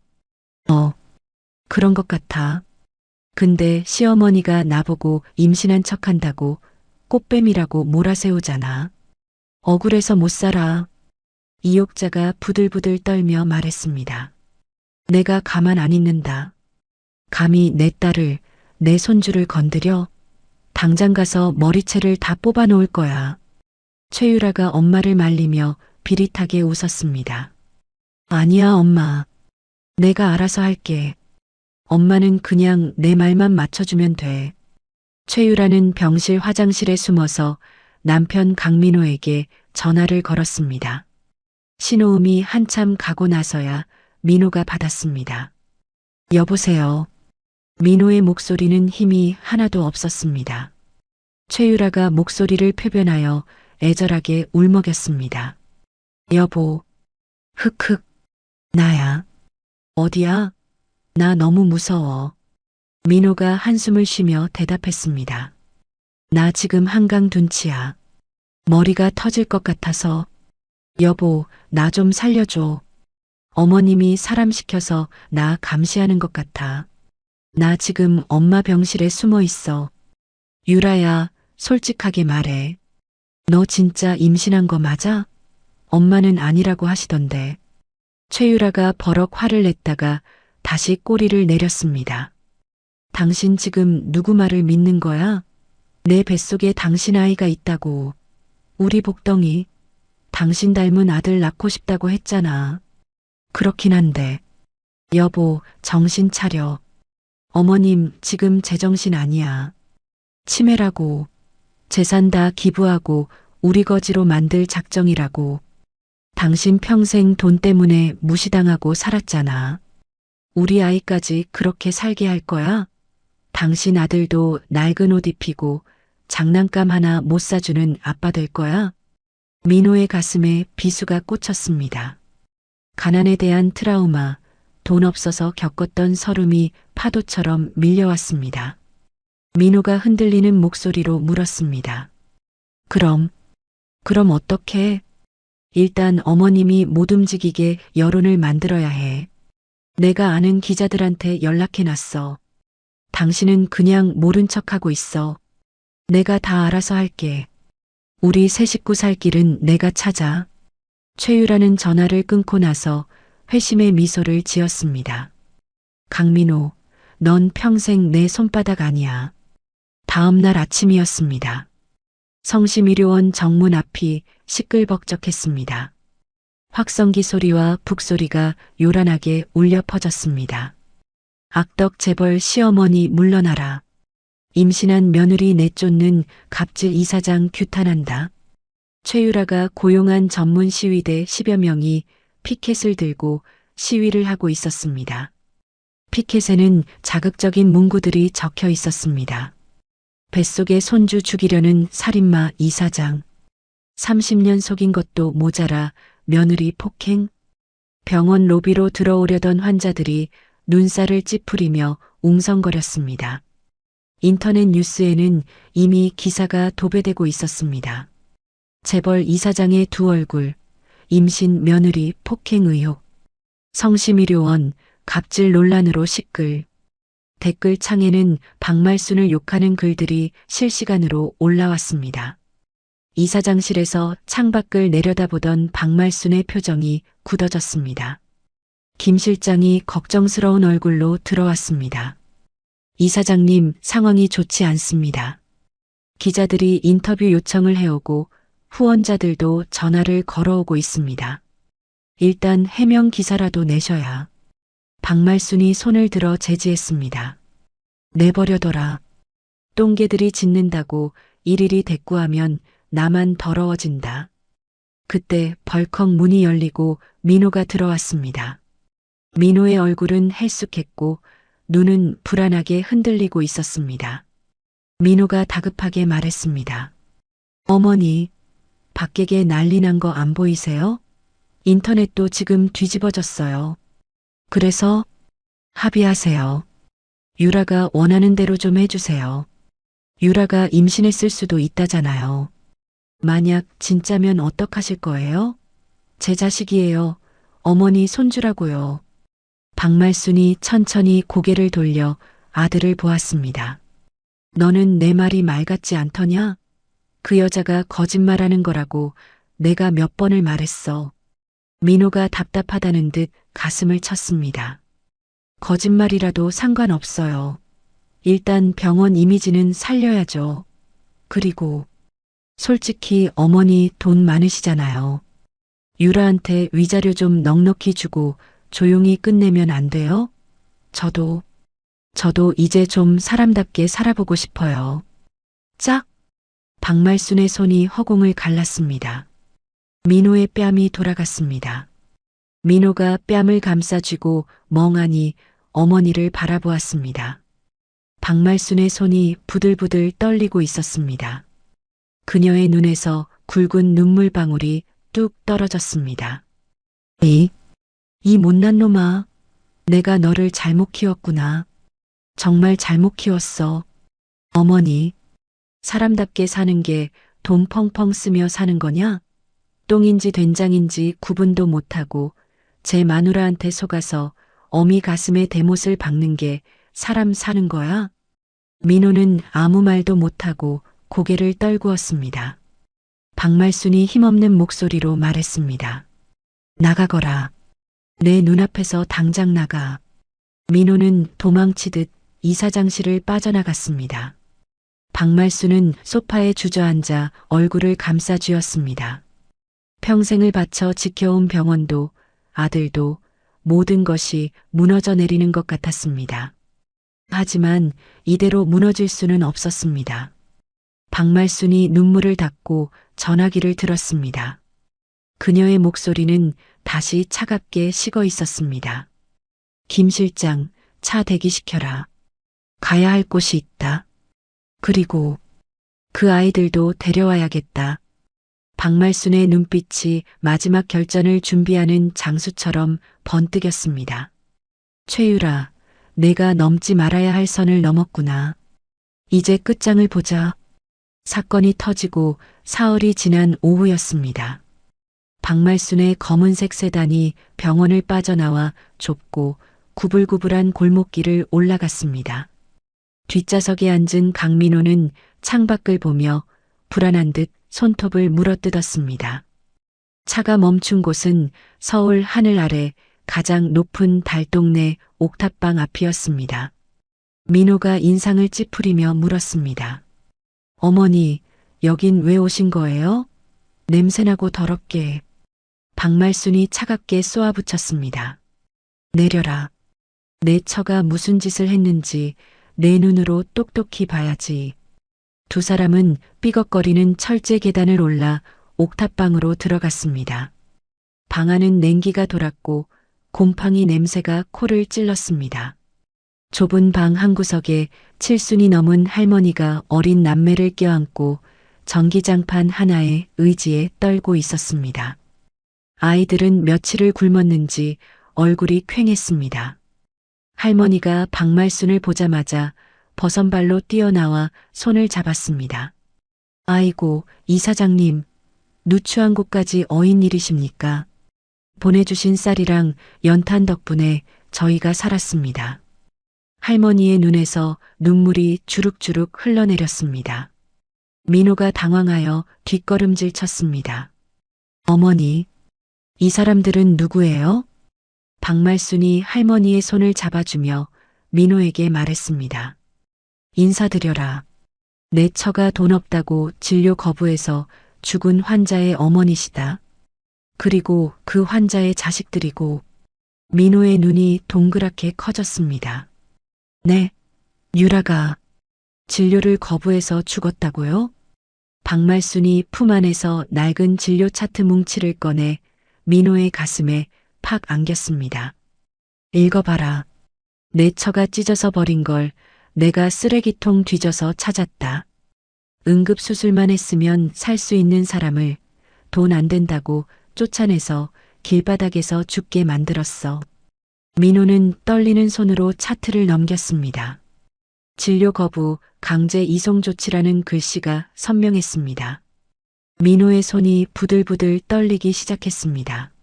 그런 것 같아. 근데 시어머니가 나보고 임신한 척한다고 꽃뱀이라고 몰아세우잖아. 억울해서 못 살아. 이옥자가 부들부들 떨며 말했습니다. 내가 가만 안 있는다. 감히 내 딸을, 내 손주를 건드려? 당장 가서 머리채를 다 뽑아 놓을 거야. 최유라가 엄마를 말리며 비릿하게 웃었습니다. 아니야, 엄마. 내가 알아서 할게. 엄마는 그냥 내 말만 맞춰주면 돼. 최유라는 병실 화장실에 숨어서 남편 강민호에게 전화를 걸었습니다. 신호음이 한참 가고 나서야 민호가 받았습니다. 여보세요. 민호의 목소리는 힘이 하나도 없었습니다. 최유라가 목소리를 표변하여 애절하게 울먹였습니다. 여보. 흑흑. 나야. 어디야? 나 너무 무서워. 민호가 한숨을 쉬며 대답했습니다. 나 지금 한강 둔치야. 머리가 터질 것 같아서. 여보, 나 좀 살려줘. 어머님이 사람 시켜서 나 감시하는 것 같아. 나 지금 엄마 병실에 숨어 있어. 유라야, 솔직하게 말해. 너 진짜 임신한 거 맞아? 엄마는 아니라고 하시던데. 최유라가 버럭 화를 냈다가 다시 꼬리를 내렸습니다. 당신 지금 누구 말을 믿는 거야? 내 뱃속에 당신 아이가 있다고. 우리 복덩이. 당신 닮은 아들 낳고 싶다고 했잖아. 그렇긴 한데. 여보, 정신 차려. 어머님, 지금 제정신 아니야. 치매라고. 재산 다 기부하고 우리 거지로 만들 작정이라고. 당신 평생 돈 때문에 무시당하고 살았잖아. 우리 아이까지 그렇게 살게 할 거야? 당신 아들도 낡은 옷 입히고 장난감 하나 못 사주는 아빠 될 거야? 민호의 가슴에 비수가 꽂혔습니다. 가난에 대한 트라우마, 돈 없어서 겪었던 서름이 파도처럼 밀려왔습니다. 민호가 흔들리는 목소리로 물었습니다. 그럼 어떡해? 일단 어머님이 못 움직이게 여론을 만들어야 해. 내가 아는 기자들한테 연락해놨어. 당신은 그냥 모른 척하고 있어. 내가 다 알아서 할게. 우리 새 식구 살 길은 내가 찾아. 최유라는 전화를 끊고 나서 회심의 미소를 지었습니다. 강민호, 넌 평생 내 손바닥 아니야. 다음 날 아침이었습니다. 성심의료원 정문 앞이 시끌벅적했습니다. 확성기 소리와 북소리가 요란하게 울려 퍼졌습니다. 악덕 재벌 시어머니 물러나라. 임신한 며느리 내쫓는 갑질 이사장 규탄한다. 최유라가 고용한 전문 시위대 10여 명이 피켓을 들고 시위를 하고 있었습니다. 피켓에는 자극적인 문구들이 적혀 있었습니다. 뱃속에 손주 죽이려는 살인마 이사장. 30년 속인 것도 모자라 며느리 폭행. 병원 로비로 들어오려던 환자들이 눈살을 찌푸리며 웅성거렸습니다. 인터넷 뉴스에는 이미 기사가 도배되고 있었습니다. 재벌 이사장의 두 얼굴, 임신 며느리 폭행 의혹, 성심의료원 갑질 논란으로 시끌. 댓글창에는 박말순을 욕하는 글들이 실시간으로 올라왔습니다. 이사장실에서 창밖을 내려다보던 박말순의 표정이 굳어졌습니다. 김 실장이 걱정스러운 얼굴로 들어왔습니다. 이사장님, 상황이 좋지 않습니다. 기자들이 인터뷰 요청을 해오고 후원자들도 전화를 걸어오고 있습니다. 일단 해명 기사라도 내셔야. 박말순이 손을 들어 제지했습니다. 내버려둬라. 똥개들이 짖는다고 일일이 대꾸하면 나만 더러워진다. 그때 벌컥 문이 열리고 민호가 들어왔습니다. 민호의 얼굴은 헬쑥했고 눈은 불안하게 흔들리고 있었습니다. 민호가 다급하게 말했습니다. 어머니, 밖에게 난리 난 거 안 보이세요? 인터넷도 지금 뒤집어졌어요. 그래서 합의하세요. 유라가 원하는 대로 좀 해주세요. 유라가 임신했을 수도 있다잖아요. 만약 진짜면 어떡하실 거예요? 제 자식이에요. 어머니 손주라고요. 박말순이 천천히 고개를 돌려 아들을 보았습니다. 너는 내 말이 말 같지 않더냐? 그 여자가 거짓말하는 거라고 내가 몇 번을 말했어. 민호가 답답하다는 듯 가슴을 쳤습니다. 거짓말이라도 상관없어요. 일단 병원 이미지는 살려야죠. 그리고 솔직히 어머니 돈 많으시잖아요. 유라한테 위자료 좀 넉넉히 주고 조용히 끝내면 안 돼요? 저도 이제 좀 사람답게 살아보고 싶어요. 짝! 박말순의 손이 허공을 갈랐습니다. 민호의 뺨이 돌아갔습니다. 민호가 뺨을 감싸쥐고 멍하니 어머니를 바라보았습니다. 박말순의 손이 부들부들 떨리고 있었습니다. 그녀의 눈에서 굵은 눈물방울이 뚝 떨어졌습니다. 이 못난 놈아, 내가 너를 잘못 키웠구나. 정말 잘못 키웠어. 어머니, 사람답게 사는 게 돈 펑펑 쓰며 사는 거냐? 똥인지 된장인지 구분도 못하고 제 마누라한테 속아서 어미 가슴에 대못을 박는 게 사람 사는 거야? 민호는 아무 말도 못하고 고개를 떨구었습니다. 박말순이 힘없는 목소리로 말했습니다. 나가거라. 내 눈앞에서 당장 나가. 민호는 도망치듯 이사장실을 빠져나갔습니다. 박말순은 소파에 주저앉아 얼굴을 감싸쥐었습니다. 평생을 바쳐 지켜온 병원도 아들도 모든 것이 무너져 내리는 것 같았습니다. 하지만 이대로 무너질 수는 없었습니다. 박말순이 눈물을 닦고 전화기를 들었습니다. 그녀의 목소리는 다시 차갑게 식어 있었습니다. 김 실장, 차 대기시켜라. 가야 할 곳이 있다. 그리고 그 아이들도 데려와야겠다. 박말순의 눈빛이 마지막 결전을 준비하는 장수처럼 번뜩였습니다. 최유라, 내가 넘지 말아야 할 선을 넘었구나. 이제 끝장을 보자. 사건이 터지고 사흘이 지난 오후였습니다. 박말순의 검은색 세단이 병원을 빠져나와 좁고 구불구불한 골목길을 올라갔습니다. 뒷좌석에 앉은 강민호는 창밖을 보며 불안한 듯 손톱을 물어뜯었습니다. 차가 멈춘 곳은 서울 하늘 아래 가장 높은 달동네 옥탑방 앞이었습니다. 민호가 인상을 찌푸리며 물었습니다. 어머니, 여긴 왜 오신 거예요? 냄새나고 더럽게. 박말순이 차갑게 쏘아붙였습니다. 내려라. 내 처가 무슨 짓을 했는지 내 눈으로 똑똑히 봐야지. 두 사람은 삐걱거리는 철제 계단을 올라 옥탑방으로 들어갔습니다. 방 안은 냉기가 돌았고 곰팡이 냄새가 코를 찔렀습니다. 좁은 방 한 구석에 칠순이 넘은 할머니가 어린 남매를 껴안고 전기장판 하나에 의지에 떨고 있었습니다. 아이들은 며칠을 굶었는지 얼굴이 퀭했습니다. 할머니가 박말순을 보자마자 버선발로 뛰어나와 손을 잡았습니다. 아이고, 이사장님, 누추한 곳까지 어인 일이십니까? 보내주신 쌀이랑 연탄 덕분에 저희가 살았습니다. 할머니의 눈에서 눈물이 주룩주룩 흘러내렸습니다. 민호가 당황하여 뒷걸음질 쳤습니다. 어머니, 이 사람들은 누구예요? 박말순이 할머니의 손을 잡아주며 민호에게 말했습니다. 인사드려라. 내 처가 돈 없다고 진료 거부해서 죽은 환자의 어머니시다. 그리고 그 환자의 자식들이고. 민호의 눈이 동그랗게 커졌습니다. 네, 유라가 진료를 거부해서 죽었다고요? 박말순이 품 안에서 낡은 진료 차트 뭉치를 꺼내 민호의 가슴에 팍 안겼습니다. 읽어봐라. 내 처가 찢어서 버린 걸 내가 쓰레기통 뒤져서 찾았다. 응급수술만 했으면 살 수 있는 사람을 돈 안 된다고 쫓아내서 길바닥에서 죽게 만들었어. 민호는 떨리는 손으로 차트를 넘겼습니다. 진료 거부, 강제 이송 조치라는 글씨가 선명했습니다. 민호의 손이 부들부들 떨리기 시작했습니다.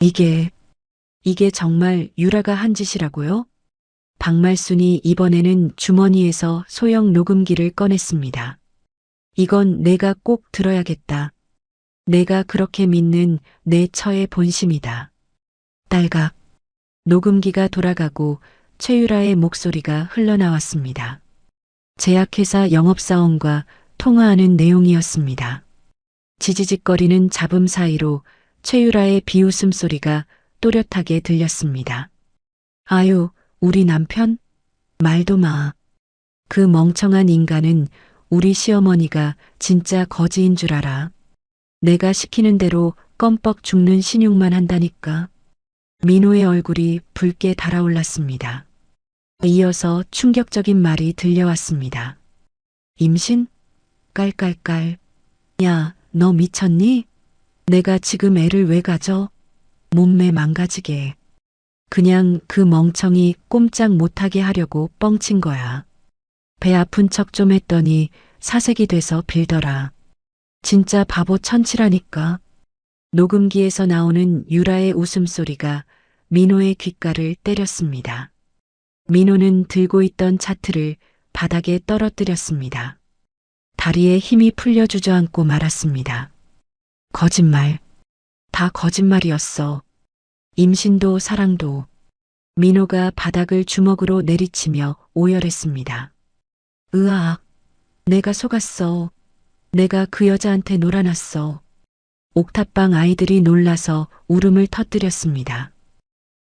이게 정말 유라가 한 짓이라고요? 박말순이 이번에는 주머니에서 소형 녹음기를 꺼냈습니다. 이건 내가 꼭 들어야겠다. 내가 그렇게 믿는 내 처의 본심이다. 딸각. 녹음기가 돌아가고 최유라의 목소리가 흘러나왔습니다. 제약회사 영업사원과 통화하는 내용이었습니다. 지지직거리는 잡음 사이로 최유라의 비웃음 소리가 또렷하게 들렸습니다. 아유, 우리 남편? 말도 마. 그 멍청한 인간은 우리 시어머니가 진짜 거지인 줄 알아. 내가 시키는 대로 껌뻑 죽는 신용만 한다니까. 민호의 얼굴이 붉게 달아올랐습니다. 이어서 충격적인 말이 들려왔습니다. 임신? 깔깔깔. 야, 너 미쳤니? 내가 지금 애를 왜 가져? 몸매 망가지게. 그냥 그 멍청이 꼼짝 못하게 하려고 뻥친 거야. 배 아픈 척 좀 했더니 사색이 돼서 빌더라. 진짜 바보 천치라니까. 녹음기에서 나오는 유라의 웃음소리가 민호의 귓가를 때렸습니다. 민호는 들고 있던 차트를 바닥에 떨어뜨렸습니다. 다리에 힘이 풀려 주저앉고 말았습니다. 거짓말. 다 거짓말이었어. 임신도 사랑도. 민호가 바닥을 주먹으로 내리치며 오열했습니다. 으악. 내가 속았어. 내가 그 여자한테 놀아놨어. 옥탑방 아이들이 놀라서 울음을 터뜨렸습니다.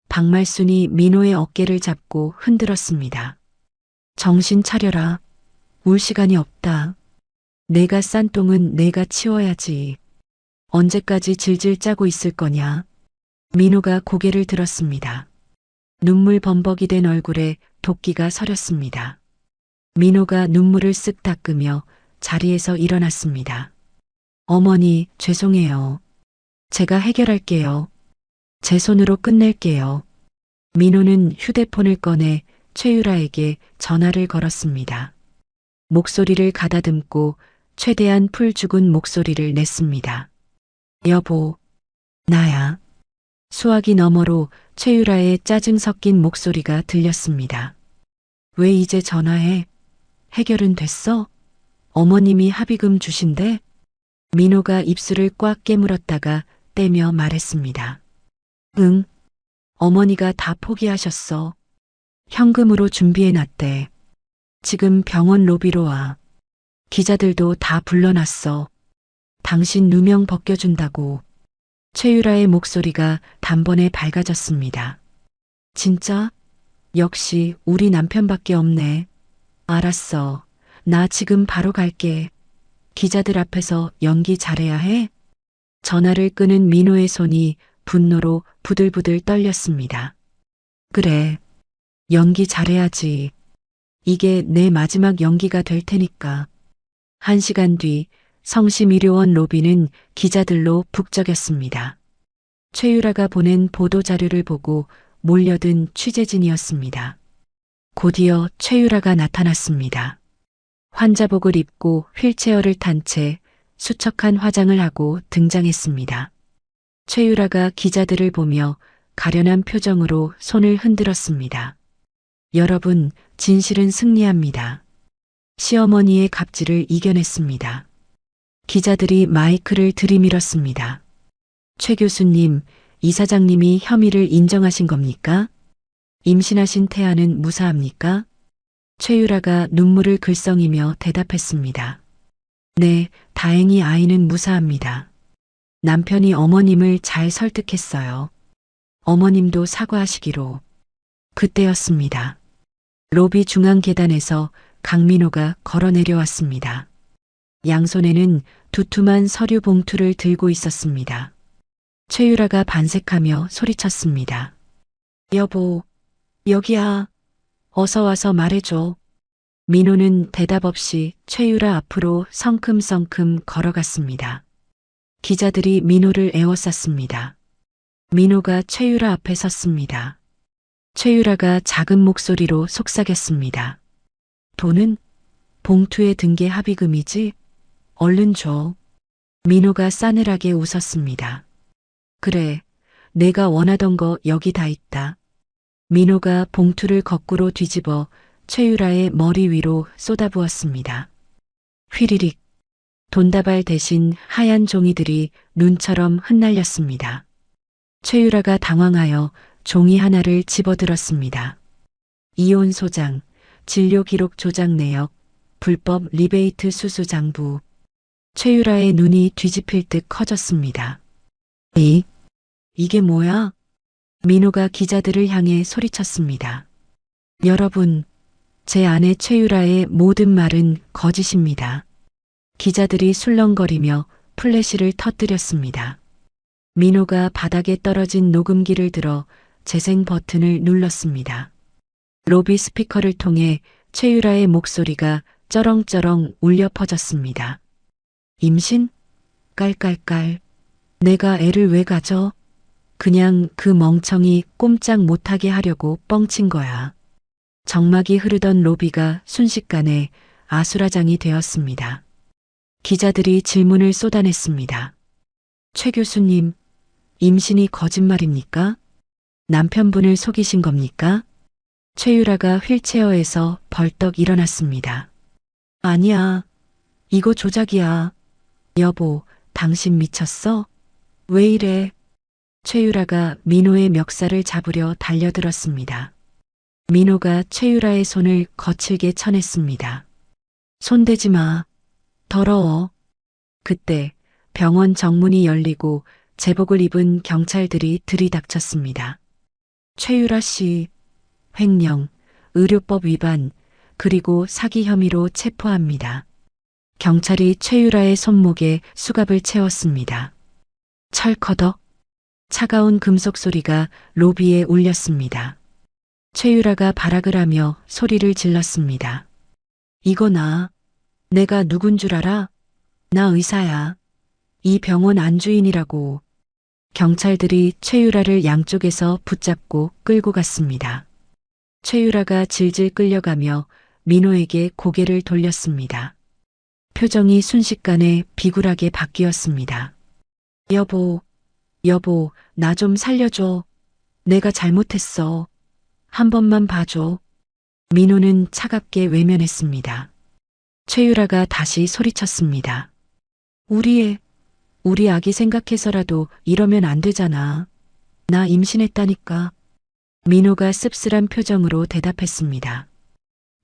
박말순이 민호의 어깨를 잡고 흔들었습니다. 정신 차려라. 울 시간이 없다. 내가 싼 똥은 내가 치워야지. 언제까지 질질 짜고 있을 거냐. 민호가 고개를 들었습니다. 눈물 범벅이 된 얼굴에 도끼가 서렸습니다. 민호가 눈물을 쓱 닦으며 자리에서 일어났습니다. 어머니, 죄송해요. 제가 해결할게요. 제 손으로 끝낼게요. 민호는 휴대폰을 꺼내 최유라에게 전화를 걸었습니다. 목소리를 가다듬고 최대한 풀 죽은 목소리를 냈습니다. 여보, 나야. 수화기 너머로 최유라의 짜증 섞인 목소리가 들렸습니다. 왜 이제 전화해? 해결은 됐어? 어머님이 합의금 주신대? 민호가 입술을 꽉 깨물었다가 떼며 말했습니다. 응. 어머니가 다 포기하셨어. 현금으로 준비해놨대. 지금 병원 로비로 와. 기자들도 다 불러놨어. 당신 누명 벗겨준다고. 최유라의 목소리가 단번에 밝아졌습니다. 진짜? 역시 우리 남편밖에 없네. 알았어. 나 지금 바로 갈게. 기자들 앞에서 연기 잘해야 해? 전화를 끄는 민호의 손이 분노로 부들부들 떨렸습니다. 그래. 연기 잘해야지. 이게 내 마지막 연기가 될 테니까. 1시간 뒤 성심의료원 로비는 기자들로 북적였습니다. 최유라가 보낸 보도자료를 보고 몰려든 취재진이었습니다. 곧이어 최유라가 나타났습니다. 환자복을 입고 휠체어를 탄 채 수척한 화장을 하고 등장했습니다. 최유라가 기자들을 보며 가련한 표정으로 손을 흔들었습니다. 여러분, 진실은 승리합니다. 시어머니의 갑질을 이겨냈습니다. 기자들이 마이크를 들이밀었습니다. 최 교수님, 이 사장님이 혐의를 인정하신 겁니까? 임신하신 태아는 무사합니까? 최유라가 눈물을 글썽이며 대답했습니다. 네, 다행히 아이는 무사합니다. 남편이 어머님을 잘 설득했어요. 어머님도 사과하시기로. 그때였습니다. 로비 중앙 계단에서 강민호가 걸어 내려왔습니다. 양손에는 두툼한 서류 봉투를 들고 있었습니다. 최유라가 반색하며 소리쳤습니다. 여보, 여기야. 어서 와서 말해줘. 민호는 대답 없이 최유라 앞으로 성큼성큼 걸어갔습니다. 기자들이 민호를 에워쌌습니다. 민호가 최유라 앞에 섰습니다. 최유라가 작은 목소리로 속삭였습니다. 돈은 봉투에 든 게 합의금이지? 얼른 줘. 민호가 싸늘하게 웃었습니다. 그래, 내가 원하던 거 여기 다 있다. 민호가 봉투를 거꾸로 뒤집어 최유라의 머리 위로 쏟아부었습니다. 휘리릭. 돈다발 대신 하얀 종이들이 눈처럼 흩날렸습니다. 최유라가 당황하여 종이 하나를 집어들었습니다. 이혼 소장, 진료 기록 조작 내역, 불법 리베이트 수수 장부. 최유라의 눈이 뒤집힐 듯 커졌습니다. 이게 뭐야? 민호가 기자들을 향해 소리쳤습니다. 여러분, 제 아내 최유라의 모든 말은 거짓입니다. 기자들이 술렁거리며 플래시를 터뜨렸습니다. 민호가 바닥에 떨어진 녹음기를 들어 재생 버튼을 눌렀습니다. 로비 스피커를 통해 최유라의 목소리가 쩌렁쩌렁 울려 퍼졌습니다. 임신? 깔깔깔. 내가 애를 왜 가져? 그냥 그 멍청이 꼼짝 못하게 하려고 뻥친 거야. 정막이 흐르던 로비가 순식간에 아수라장이 되었습니다. 기자들이 질문을 쏟아냈습니다. 최 교수님, 임신이 거짓말입니까? 남편분을 속이신 겁니까? 최유라가 휠체어에서 벌떡 일어났습니다. 아니야. 이거 조작이야. 여보, 당신 미쳤어? 왜 이래? 최유라가 민호의 멱살을 잡으려 달려들었습니다. 민호가 최유라의 손을 거칠게 쳐냈습니다. 손대지 마. 더러워. 그때 병원 정문이 열리고 제복을 입은 경찰들이 들이닥쳤습니다. 최유라 씨, 횡령, 의료법 위반, 그리고 사기 혐의로 체포합니다. 경찰이 최유라의 손목에 수갑을 채웠습니다. 철커덕. 차가운 금속 소리가 로비에 울렸습니다. 최유라가 발악을 하며 소리를 질렀습니다. 이거 내가 누군 줄 알아? 나 의사야. 이 병원 안주인이라고. 경찰들이 최유라를 양쪽에서 붙잡고 끌고 갔습니다. 최유라가 질질 끌려가며 민호에게 고개를 돌렸습니다. 표정이 순식간에 비굴하게 바뀌었습니다. 여보, 나 좀 살려줘. 내가 잘못했어. 한 번만 봐줘. 민호는 차갑게 외면했습니다. 최유라가 다시 소리쳤습니다. 우리 아기 생각해서라도 이러면 안 되잖아. 나 임신했다니까. 민호가 씁쓸한 표정으로 대답했습니다.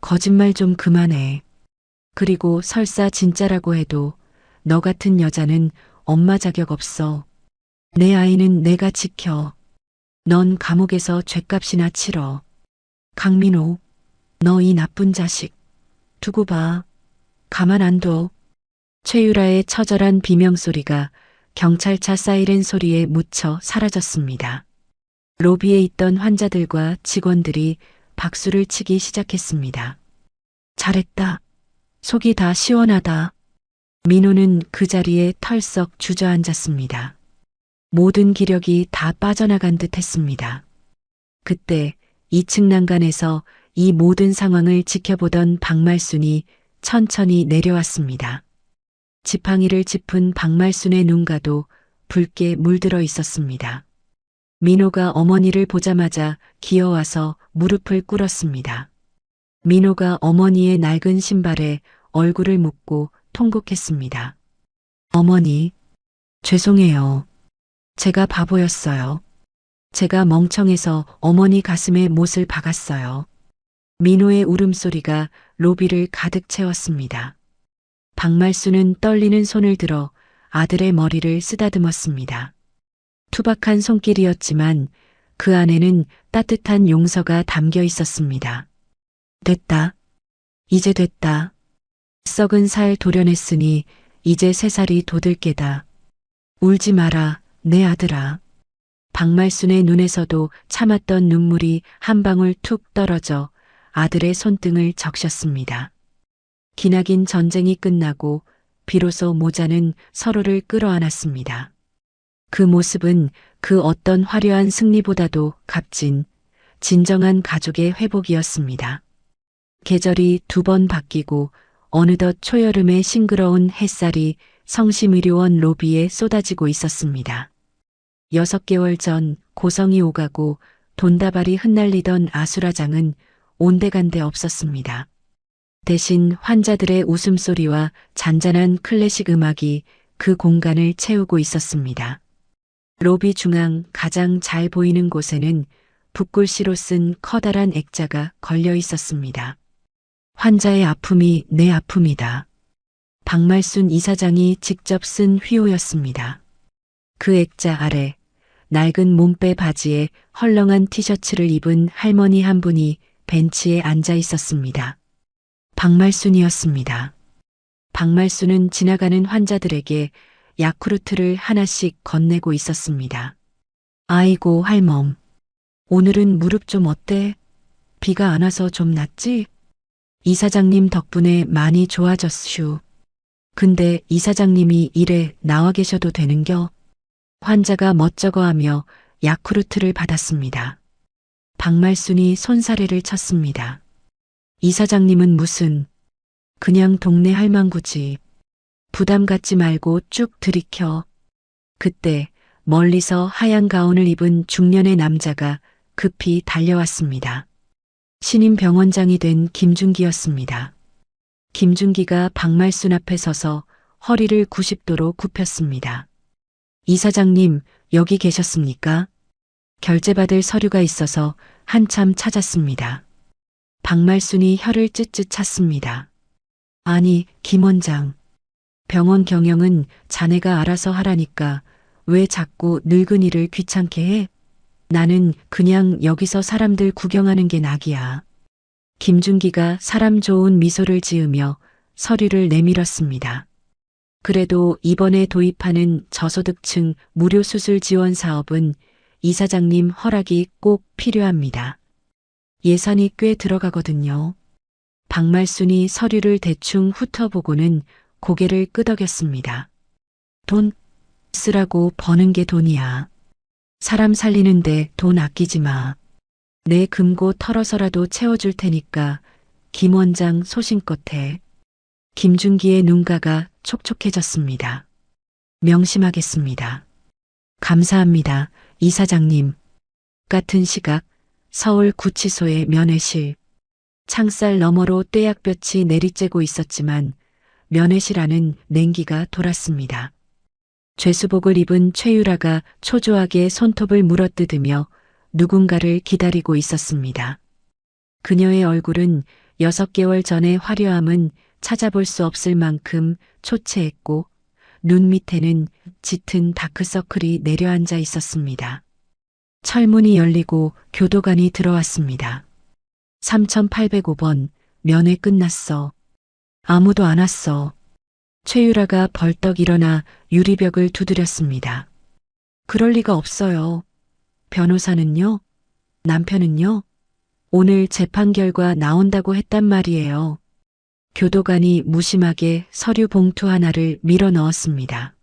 거짓말 좀 그만해. 그리고 설사 진짜라고 해도 너 같은 여자는 엄마 자격 없어. 내 아이는 내가 지켜. 넌 감옥에서 죗값이나 치러. 강민호, 너 이 나쁜 자식. 두고 봐. 가만 안 둬. 최유라의 처절한 비명소리가 경찰차 사이렌 소리에 묻혀 사라졌습니다. 로비에 있던 환자들과 직원들이 박수를 치기 시작했습니다. 잘했다. 속이 다 시원하다. 민호는 그 자리에 털썩 주저앉았습니다. 모든 기력이 다 빠져나간 듯 했습니다. 그때 2층 난간에서 이 모든 상황을 지켜보던 박말순이 천천히 내려왔습니다. 지팡이를 짚은 박말순의 눈가도 붉게 물들어 있었습니다. 민호가 어머니를 보자마자 기어와서 무릎을 꿇었습니다. 민호가 어머니의 낡은 신발에 얼굴을 묻고 통곡했습니다. 어머니, 죄송해요. 제가 바보였어요. 제가 멍청해서 어머니 가슴에 못을 박았어요. 민호의 울음소리가 로비를 가득 채웠습니다. 박말수는 떨리는 손을 들어 아들의 머리를 쓰다듬었습니다. 투박한 손길이었지만 그 안에는 따뜻한 용서가 담겨 있었습니다. 됐다. 이제 됐다. 썩은 살 도려냈으니 이제 새살이 돋을 게다. 울지 마라, 내 아들아. 박말순의 눈에서도 참았던 눈물이 한 방울 툭 떨어져 아들의 손등을 적셨습니다. 기나긴 전쟁이 끝나고 비로소 모자는 서로를 끌어안았습니다. 그 모습은 그 어떤 화려한 승리보다도 값진 진정한 가족의 회복이었습니다. 계절이 두 번 바뀌고 어느덧 초여름의 싱그러운 햇살이 성심의료원 로비에 쏟아지고 있었습니다. 6개월 전 고성이 오가고 돈다발이 흩날리던 아수라장은 온데간데 없었습니다. 대신 환자들의 웃음소리와 잔잔한 클래식 음악이 그 공간을 채우고 있었습니다. 로비 중앙 가장 잘 보이는 곳에는 붓글씨로 쓴 커다란 액자가 걸려 있었습니다. 환자의 아픔이 내 아픔이다. 박말순 이사장이 직접 쓴 휘호였습니다. 그 액자 아래 낡은 몸빼 바지에 헐렁한 티셔츠를 입은 할머니 한 분이 벤치에 앉아 있었습니다. 박말순이었습니다. 박말순은 지나가는 환자들에게 야쿠르트를 하나씩 건네고 있었습니다. 아이고 할멈, 오늘은 무릎 좀 어때? 비가 안 와서 좀 낫지? 이사장님 덕분에 많이 좋아졌슈. 근데 이사장님이 일에 나와 계셔도 되는겨? 환자가 멋쩍어하며 야쿠르트를 받았습니다. 박말순이 손사래를 쳤습니다. 이사장님은 무슨, 그냥 동네 할망구지. 부담 갖지 말고 쭉 들이켜. 그때 멀리서 하얀 가운을 입은 중년의 남자가 급히 달려왔습니다. 신임 병원장이 된 김준기였습니다. 김준기가 박말순 앞에 서서 허리를 90도로 굽혔습니다. 이사장님, 여기 계셨습니까? 결제받을 서류가 있어서 한참 찾았습니다. 박말순이 혀를 찢찢 찼습니다. 아니, 김 원장. 병원 경영은 자네가 알아서 하라니까 왜 자꾸 늙은이를 귀찮게 해? 나는 그냥 여기서 사람들 구경하는 게 낙이야. 김준기가 사람 좋은 미소를 지으며 서류를 내밀었습니다. 그래도 이번에 도입하는 저소득층 무료 수술 지원 사업은 이사장님 허락이 꼭 필요합니다. 예산이 꽤 들어가거든요. 박말순이 서류를 대충 훑어보고는 고개를 끄덕였습니다. 돈 쓰라고 버는 게 돈이야. 사람 살리는데 돈 아끼지 마. 내 금고 털어서라도 채워줄 테니까 김 원장 소신껏 해. 김준기의 눈가가 촉촉해졌습니다. 명심하겠습니다. 감사합니다, 이사장님. 같은 시각 서울 구치소의 면회실. 창살 너머로 떼약볕이 내리쬐고 있었지만 면회실 안은 냉기가 돌았습니다. 죄수복을 입은 최유라가 초조하게 손톱을 물어뜯으며 누군가를 기다리고 있었습니다. 그녀의 얼굴은 6개월 전의 화려함은 찾아볼 수 없을 만큼 초췌했고 눈 밑에는 짙은 다크서클이 내려앉아 있었습니다. 철문이 열리고 교도관이 들어왔습니다. 3805번, 면회 끝났어. 아무도 안 왔어. 최유라가 벌떡 일어나 유리벽을 두드렸습니다. 그럴 리가 없어요. 변호사는요? 남편은요? 오늘 재판 결과 나온다고 했단 말이에요. 교도관이 무심하게 서류 봉투 하나를 밀어 넣었습니다.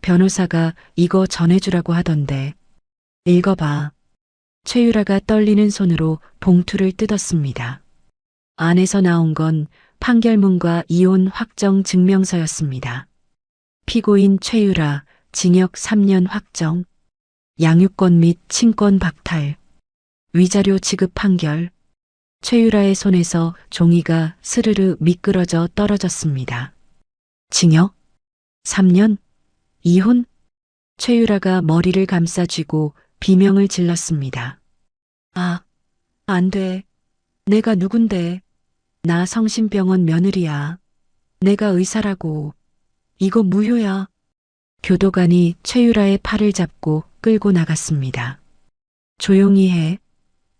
변호사가 이거 전해주라고 하던데. 읽어봐. 최유라가 떨리는 손으로 봉투를 뜯었습니다. 안에서 나온 건 판결문과 이혼 확정 증명서였습니다. 피고인 최유라, 징역 3년 확정. 양육권 및 친권 박탈, 위자료 지급 판결. 최유라의 손에서 종이가 스르르 미끄러져 떨어졌습니다. 징역? 3년? 이혼? 최유라가 머리를 감싸쥐고 비명을 질렀습니다. 아, 안 돼. 내가 누군데. 나 성심병원 며느리야. 내가 의사라고. 이거 무효야. 교도관이 최유라의 팔을 잡고 끌고 나갔습니다. 조용히 해.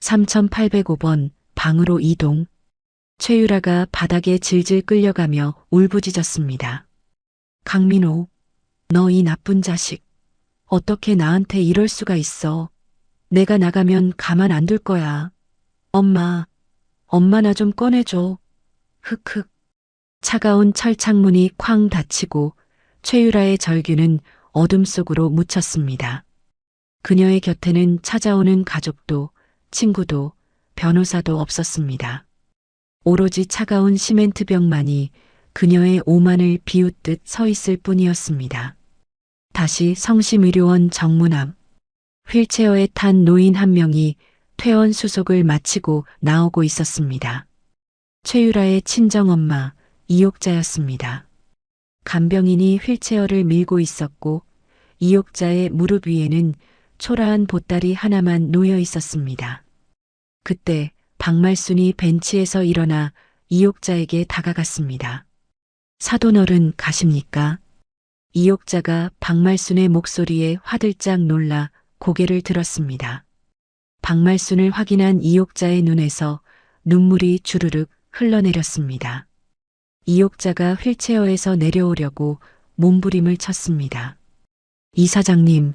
3805번 방으로 이동. 최유라가 바닥에 질질 끌려가며 울부짖었습니다. 강민호, 너 이 나쁜 자식. 어떻게 나한테 이럴 수가 있어. 내가 나가면 가만 안 둘 거야. 엄마 나 좀 꺼내줘. 흑흑. 차가운 철창문이 쾅 닫히고 최유라의 절규는 어둠 속으로 묻혔습니다. 그녀의 곁에는 찾아오는 가족도 친구도 변호사도 없었습니다. 오로지 차가운 시멘트벽만이 그녀의 오만을 비웃듯 서 있을 뿐이었습니다. 다시 성심의료원 정문 앞. 휠체어에 탄 노인 한 명이 퇴원 수속을 마치고 나오고 있었습니다. 최유라의 친정엄마 이옥자였습니다. 간병인이 휠체어를 밀고 있었고 이옥자의 무릎 위에는 초라한 보따리 하나만 놓여 있었습니다. 그때 박말순이 벤치에서 일어나 이옥자에게 다가갔습니다. 사돈어른 가십니까? 이옥자가 박말순의 목소리에 화들짝 놀라 고개를 들었습니다. 박말순을 확인한 이옥자의 눈에서 눈물이 주르륵 흘러내렸습니다. 이옥자가 휠체어에서 내려오려고 몸부림을 쳤습니다. 이사장님,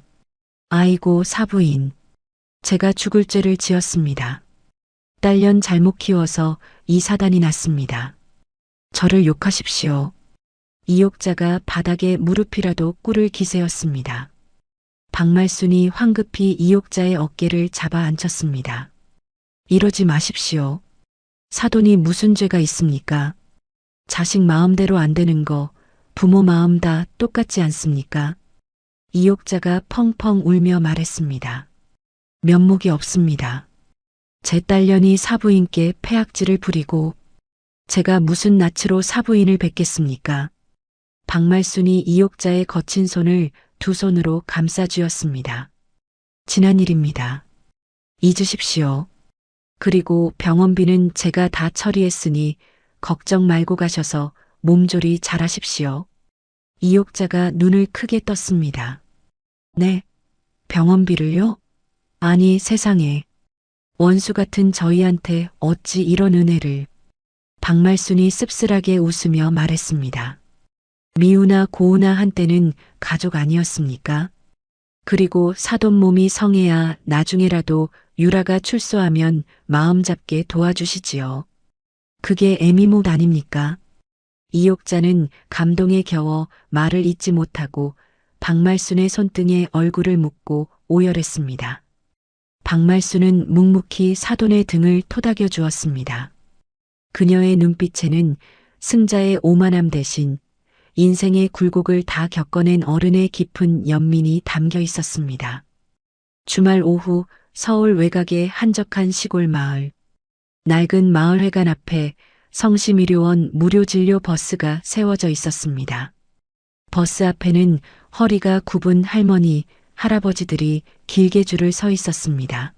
아이고 사부인, 제가 죽을 죄를 지었습니다. 딸년 잘못 키워서 이 사단이 났습니다. 저를 욕하십시오. 이옥자가 바닥에 무릎이라도 꿇을 기세였습니다. 박말순이 황급히 이옥자의 어깨를 잡아 앉혔습니다. 이러지 마십시오. 사돈이 무슨 죄가 있습니까? 자식 마음대로 안 되는 거 부모 마음 다 똑같지 않습니까? 이옥자가 펑펑 울며 말했습니다. 면목이 없습니다. 제 딸년이 사부인께 패악질을 부리고 제가 무슨 낯으로 사부인을 뵙겠습니까? 박말순이 이옥자의 거친 손을 두 손으로 감싸쥐었습니다. 지난 일입니다. 잊으십시오. 그리고 병원비는 제가 다 처리했으니 걱정 말고 가셔서 몸조리 잘하십시오. 이옥자가 눈을 크게 떴습니다. 네, 병원비를요? 아니 세상에. 원수 같은 저희한테 어찌 이런 은혜를. 박말순이 씁쓸하게 웃으며 말했습니다. 미우나 고우나 한때는 가족 아니었습니까? 그리고 사돈 몸이 성해야 나중에라도 유라가 출소하면 마음 잡게 도와주시지요. 그게 애미못 아닙니까? 이옥자는 감동에 겨워 말을 잇지 못하고 박말순의 손등에 얼굴을 묻고 오열했습니다. 박말순은 묵묵히 사돈의 등을 토닥여 주었습니다. 그녀의 눈빛에는 승자의 오만함 대신 인생의 굴곡을 다 겪어낸 어른의 깊은 연민이 담겨 있었습니다. 주말 오후 서울 외곽의 한적한 시골 마을. 낡은 마을회관 앞에 성심의료원 무료진료 버스가 세워져 있었습니다. 버스 앞에는 허리가 굽은 할머니, 할아버지들이 길게 줄을 서 있었습니다.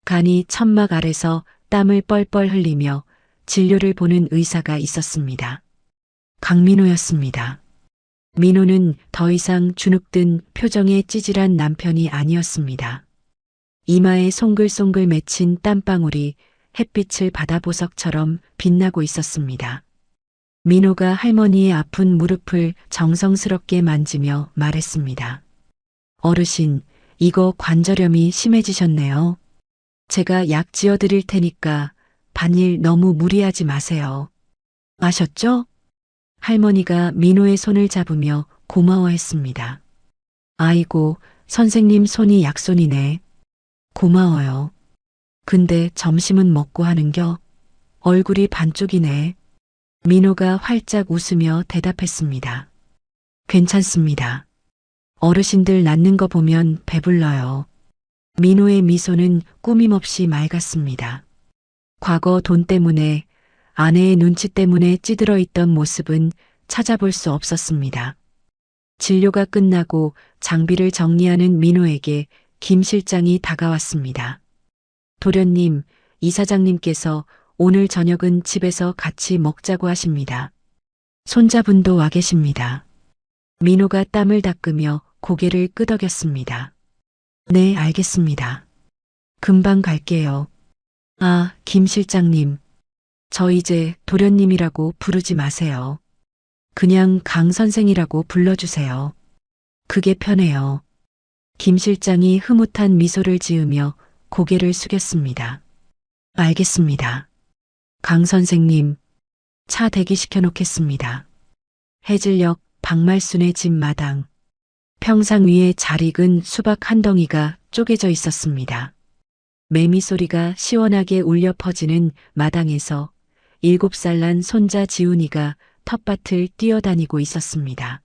간이 천막 아래서 땀을 뻘뻘 흘리며 진료를 보는 의사가 있었습니다. 강민호였습니다. 민호는 더 이상 주눅든 표정의 찌질한 남편이 아니었습니다. 이마에 송글송글 맺힌 땀방울이 햇빛을 받아 보석처럼 빛나고 있었습니다. 민호가 할머니의 아픈 무릎을 정성스럽게 만지며 말했습니다. 어르신, 이거 관절염이 심해지셨네요. 제가 약 지어드릴 테니까 반일 너무 무리하지 마세요. 아셨죠? 할머니가 민호의 손을 잡으며 고마워했습니다. 아이고, 선생님 손이 약손이네. 고마워요. 근데 점심은 먹고 하는겨? 얼굴이 반쪽이네. 민호가 활짝 웃으며 대답했습니다. 괜찮습니다. 어르신들 낳는 거 보면 배불러요. 민호의 미소는 꾸밈없이 맑았습니다. 과거 돈 때문에, 아내의 눈치 때문에 찌들어 있던 모습은 찾아볼 수 없었습니다. 진료가 끝나고 장비를 정리하는 민호에게 김 실장이 다가왔습니다. 도련님, 이사장님께서 오늘 저녁은 집에서 같이 먹자고 하십니다. 손자분도 와 계십니다. 민호가 땀을 닦으며 고개를 끄덕였습니다. 네, 알겠습니다. 금방 갈게요. 아, 김 실장님. 저 이제 도련님이라고 부르지 마세요. 그냥 강 선생이라고 불러주세요. 그게 편해요. 김 실장이 흐뭇한 미소를 지으며 고개를 숙였습니다. 알겠습니다. 강 선생님, 차 대기시켜 놓겠습니다. 해질녘 박말순의 집 마당. 평상 위에 잘 익은 수박 한 덩이가 쪼개져 있었습니다. 매미 소리가 시원하게 울려 퍼지는 마당에서 7살 난 손자 지훈이가 텃밭을 뛰어다니고 있었습니다.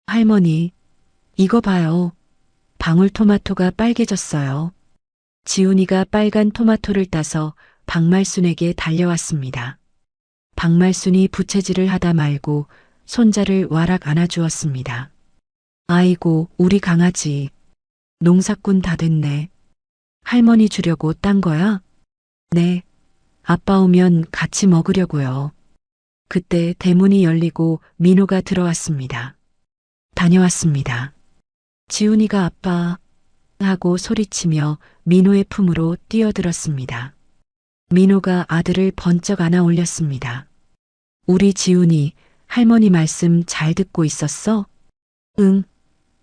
할머니, 이거 봐요. 방울토마토가 빨개졌어요. 지훈이가 빨간 토마토를 따서 박말순에게 달려왔습니다. 박말순이 부채질을 하다 말고 손자를 와락 안아주었습니다. 아이고, 우리 강아지. 농사꾼 다 됐네. 할머니 주려고 딴 거야? 네. 아빠 오면 같이 먹으려고요. 그때 대문이 열리고 민호가 들어왔습니다. 다녀왔습니다. 지훈이가 아빠 하고 소리치며 민호의 품으로 뛰어들었습니다. 민호가 아들을 번쩍 안아 올렸습니다. 우리 지훈이 할머니 말씀 잘 듣고 있었어? 응.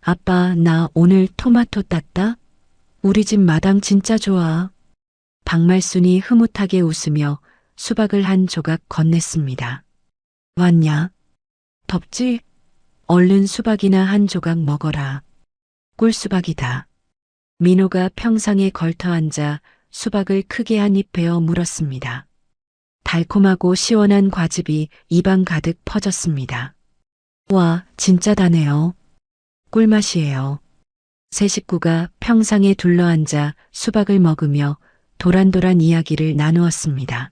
아빠, 나 오늘 토마토 땄다? 우리 집 마당 진짜 좋아. 박말순이 흐뭇하게 웃으며 수박을 한 조각 건넸습니다. 왔냐? 덥지? 얼른 수박이나 한 조각 먹어라. 꿀수박이다. 민호가 평상에 걸터 앉아 수박을 크게 한 입 베어 물었습니다. 달콤하고 시원한 과즙이 입안 가득 퍼졌습니다. 와, 진짜 다네요. 꿀맛이에요. 세 식구가 평상에 둘러앉아 수박을 먹으며 도란도란 이야기를 나누었습니다.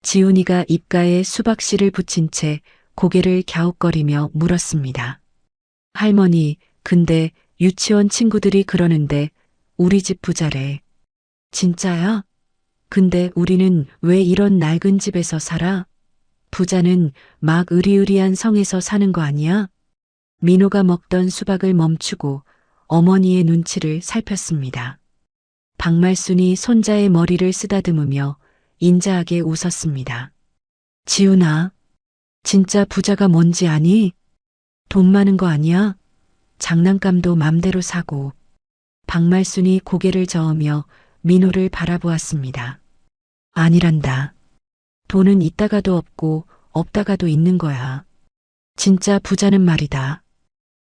지훈이가 입가에 수박씨를 붙인 채 고개를 갸웃거리며 물었습니다. 할머니, 근데 유치원 친구들이 그러는데 우리 집 부자래. 진짜야? 근데 우리는 왜 이런 낡은 집에서 살아? 부자는 막 으리으리한 성에서 사는 거 아니야? 민호가 먹던 수박을 멈추고 어머니의 눈치를 살폈습니다. 박말순이 손자의 머리를 쓰다듬으며 인자하게 웃었습니다. 지훈아, 진짜 부자가 뭔지 아니? 돈 많은 거 아니야? 장난감도 맘대로 사고. 박말순이 고개를 저으며 민호를 바라보았습니다. 아니란다. 돈은 있다가도 없고 없다가도 있는 거야. 진짜 부자는 말이다.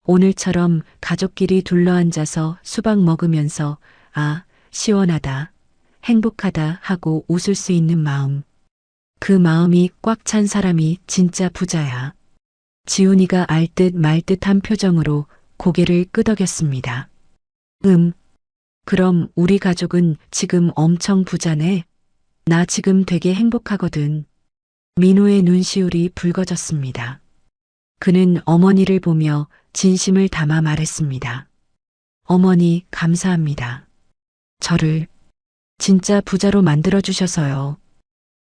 오늘처럼 가족끼리 둘러앉아서 수박 먹으면서 아, 시원하다, 행복하다 하고 웃을 수 있는 마음. 그 마음이 꽉 찬 사람이 진짜 부자야. 지훈이가 알듯 말듯한 표정으로 고개를 끄덕였습니다. 그럼 우리 가족은 지금 엄청 부자네. 나 지금 되게 행복하거든. 민호의 눈시울이 붉어졌습니다. 그는 어머니를 보며 진심을 담아 말했습니다. 어머니, 감사합니다. 저를 진짜 부자로 만들어주셔서요.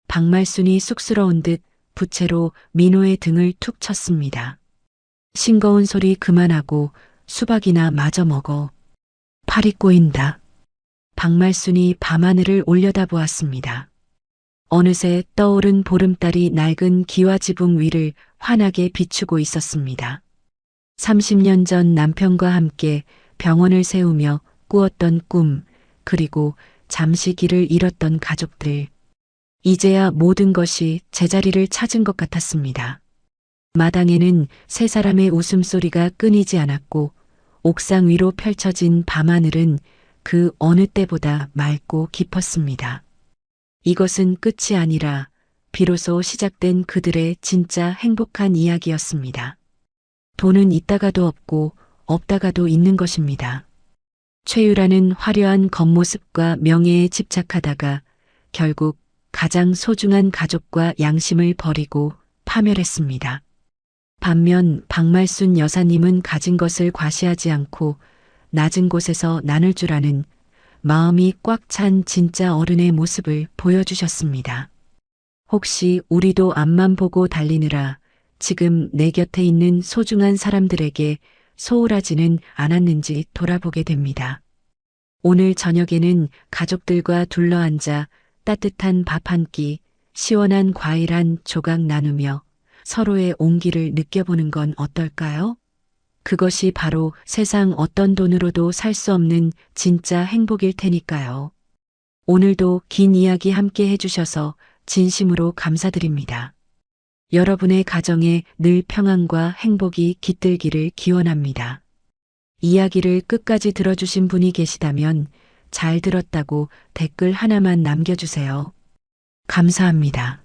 박말순이 쑥스러운 듯 부채로 민호의 등을 툭 쳤습니다. 싱거운 소리 그만하고 수박이나 마저 먹어. 팔이 꼬인다. 박말순이 밤하늘을 올려다보았습니다. 어느새 떠오른 보름달이 낡은 기와지붕 위를 환하게 비추고 있었습니다. 30년 전 남편과 함께 병원을 세우며 꾸었던 꿈, 그리고 잠시 길을 잃었던 가족들. 이제야 모든 것이 제자리를 찾은 것 같았습니다. 마당에는 세 사람의 웃음소리가 끊이지 않았고 옥상 위로 펼쳐진 밤하늘은 그 어느 때보다 맑고 깊었습니다. 이것은 끝이 아니라 비로소 시작된 그들의 진짜 행복한 이야기였습니다. 돈은 있다가도 없고 없다가도 있는 것입니다. 최유라는 화려한 겉모습과 명예에 집착하다가 결국 가장 소중한 가족과 양심을 버리고 파멸했습니다. 반면 박말순 여사님은 가진 것을 과시하지 않고 낮은 곳에서 나눌 줄 아는 마음이 꽉 찬 진짜 어른의 모습을 보여주셨습니다. 혹시 우리도 앞만 보고 달리느라 지금 내 곁에 있는 소중한 사람들에게 소홀하지는 않았는지 돌아보게 됩니다. 오늘 저녁에는 가족들과 둘러앉아 따뜻한 밥 한 끼, 시원한 과일 한 조각 나누며 서로의 온기를 느껴보는 건 어떨까요? 그것이 바로 세상 어떤 돈으로도 살 수 없는 진짜 행복일 테니까요. 오늘도 긴 이야기 함께 해주셔서 진심으로 감사드립니다. 여러분의 가정에 늘 평안과 행복이 깃들기를 기원합니다. 이야기를 끝까지 들어주신 분이 계시다면 잘 들었다고 댓글 하나만 남겨주세요. 감사합니다.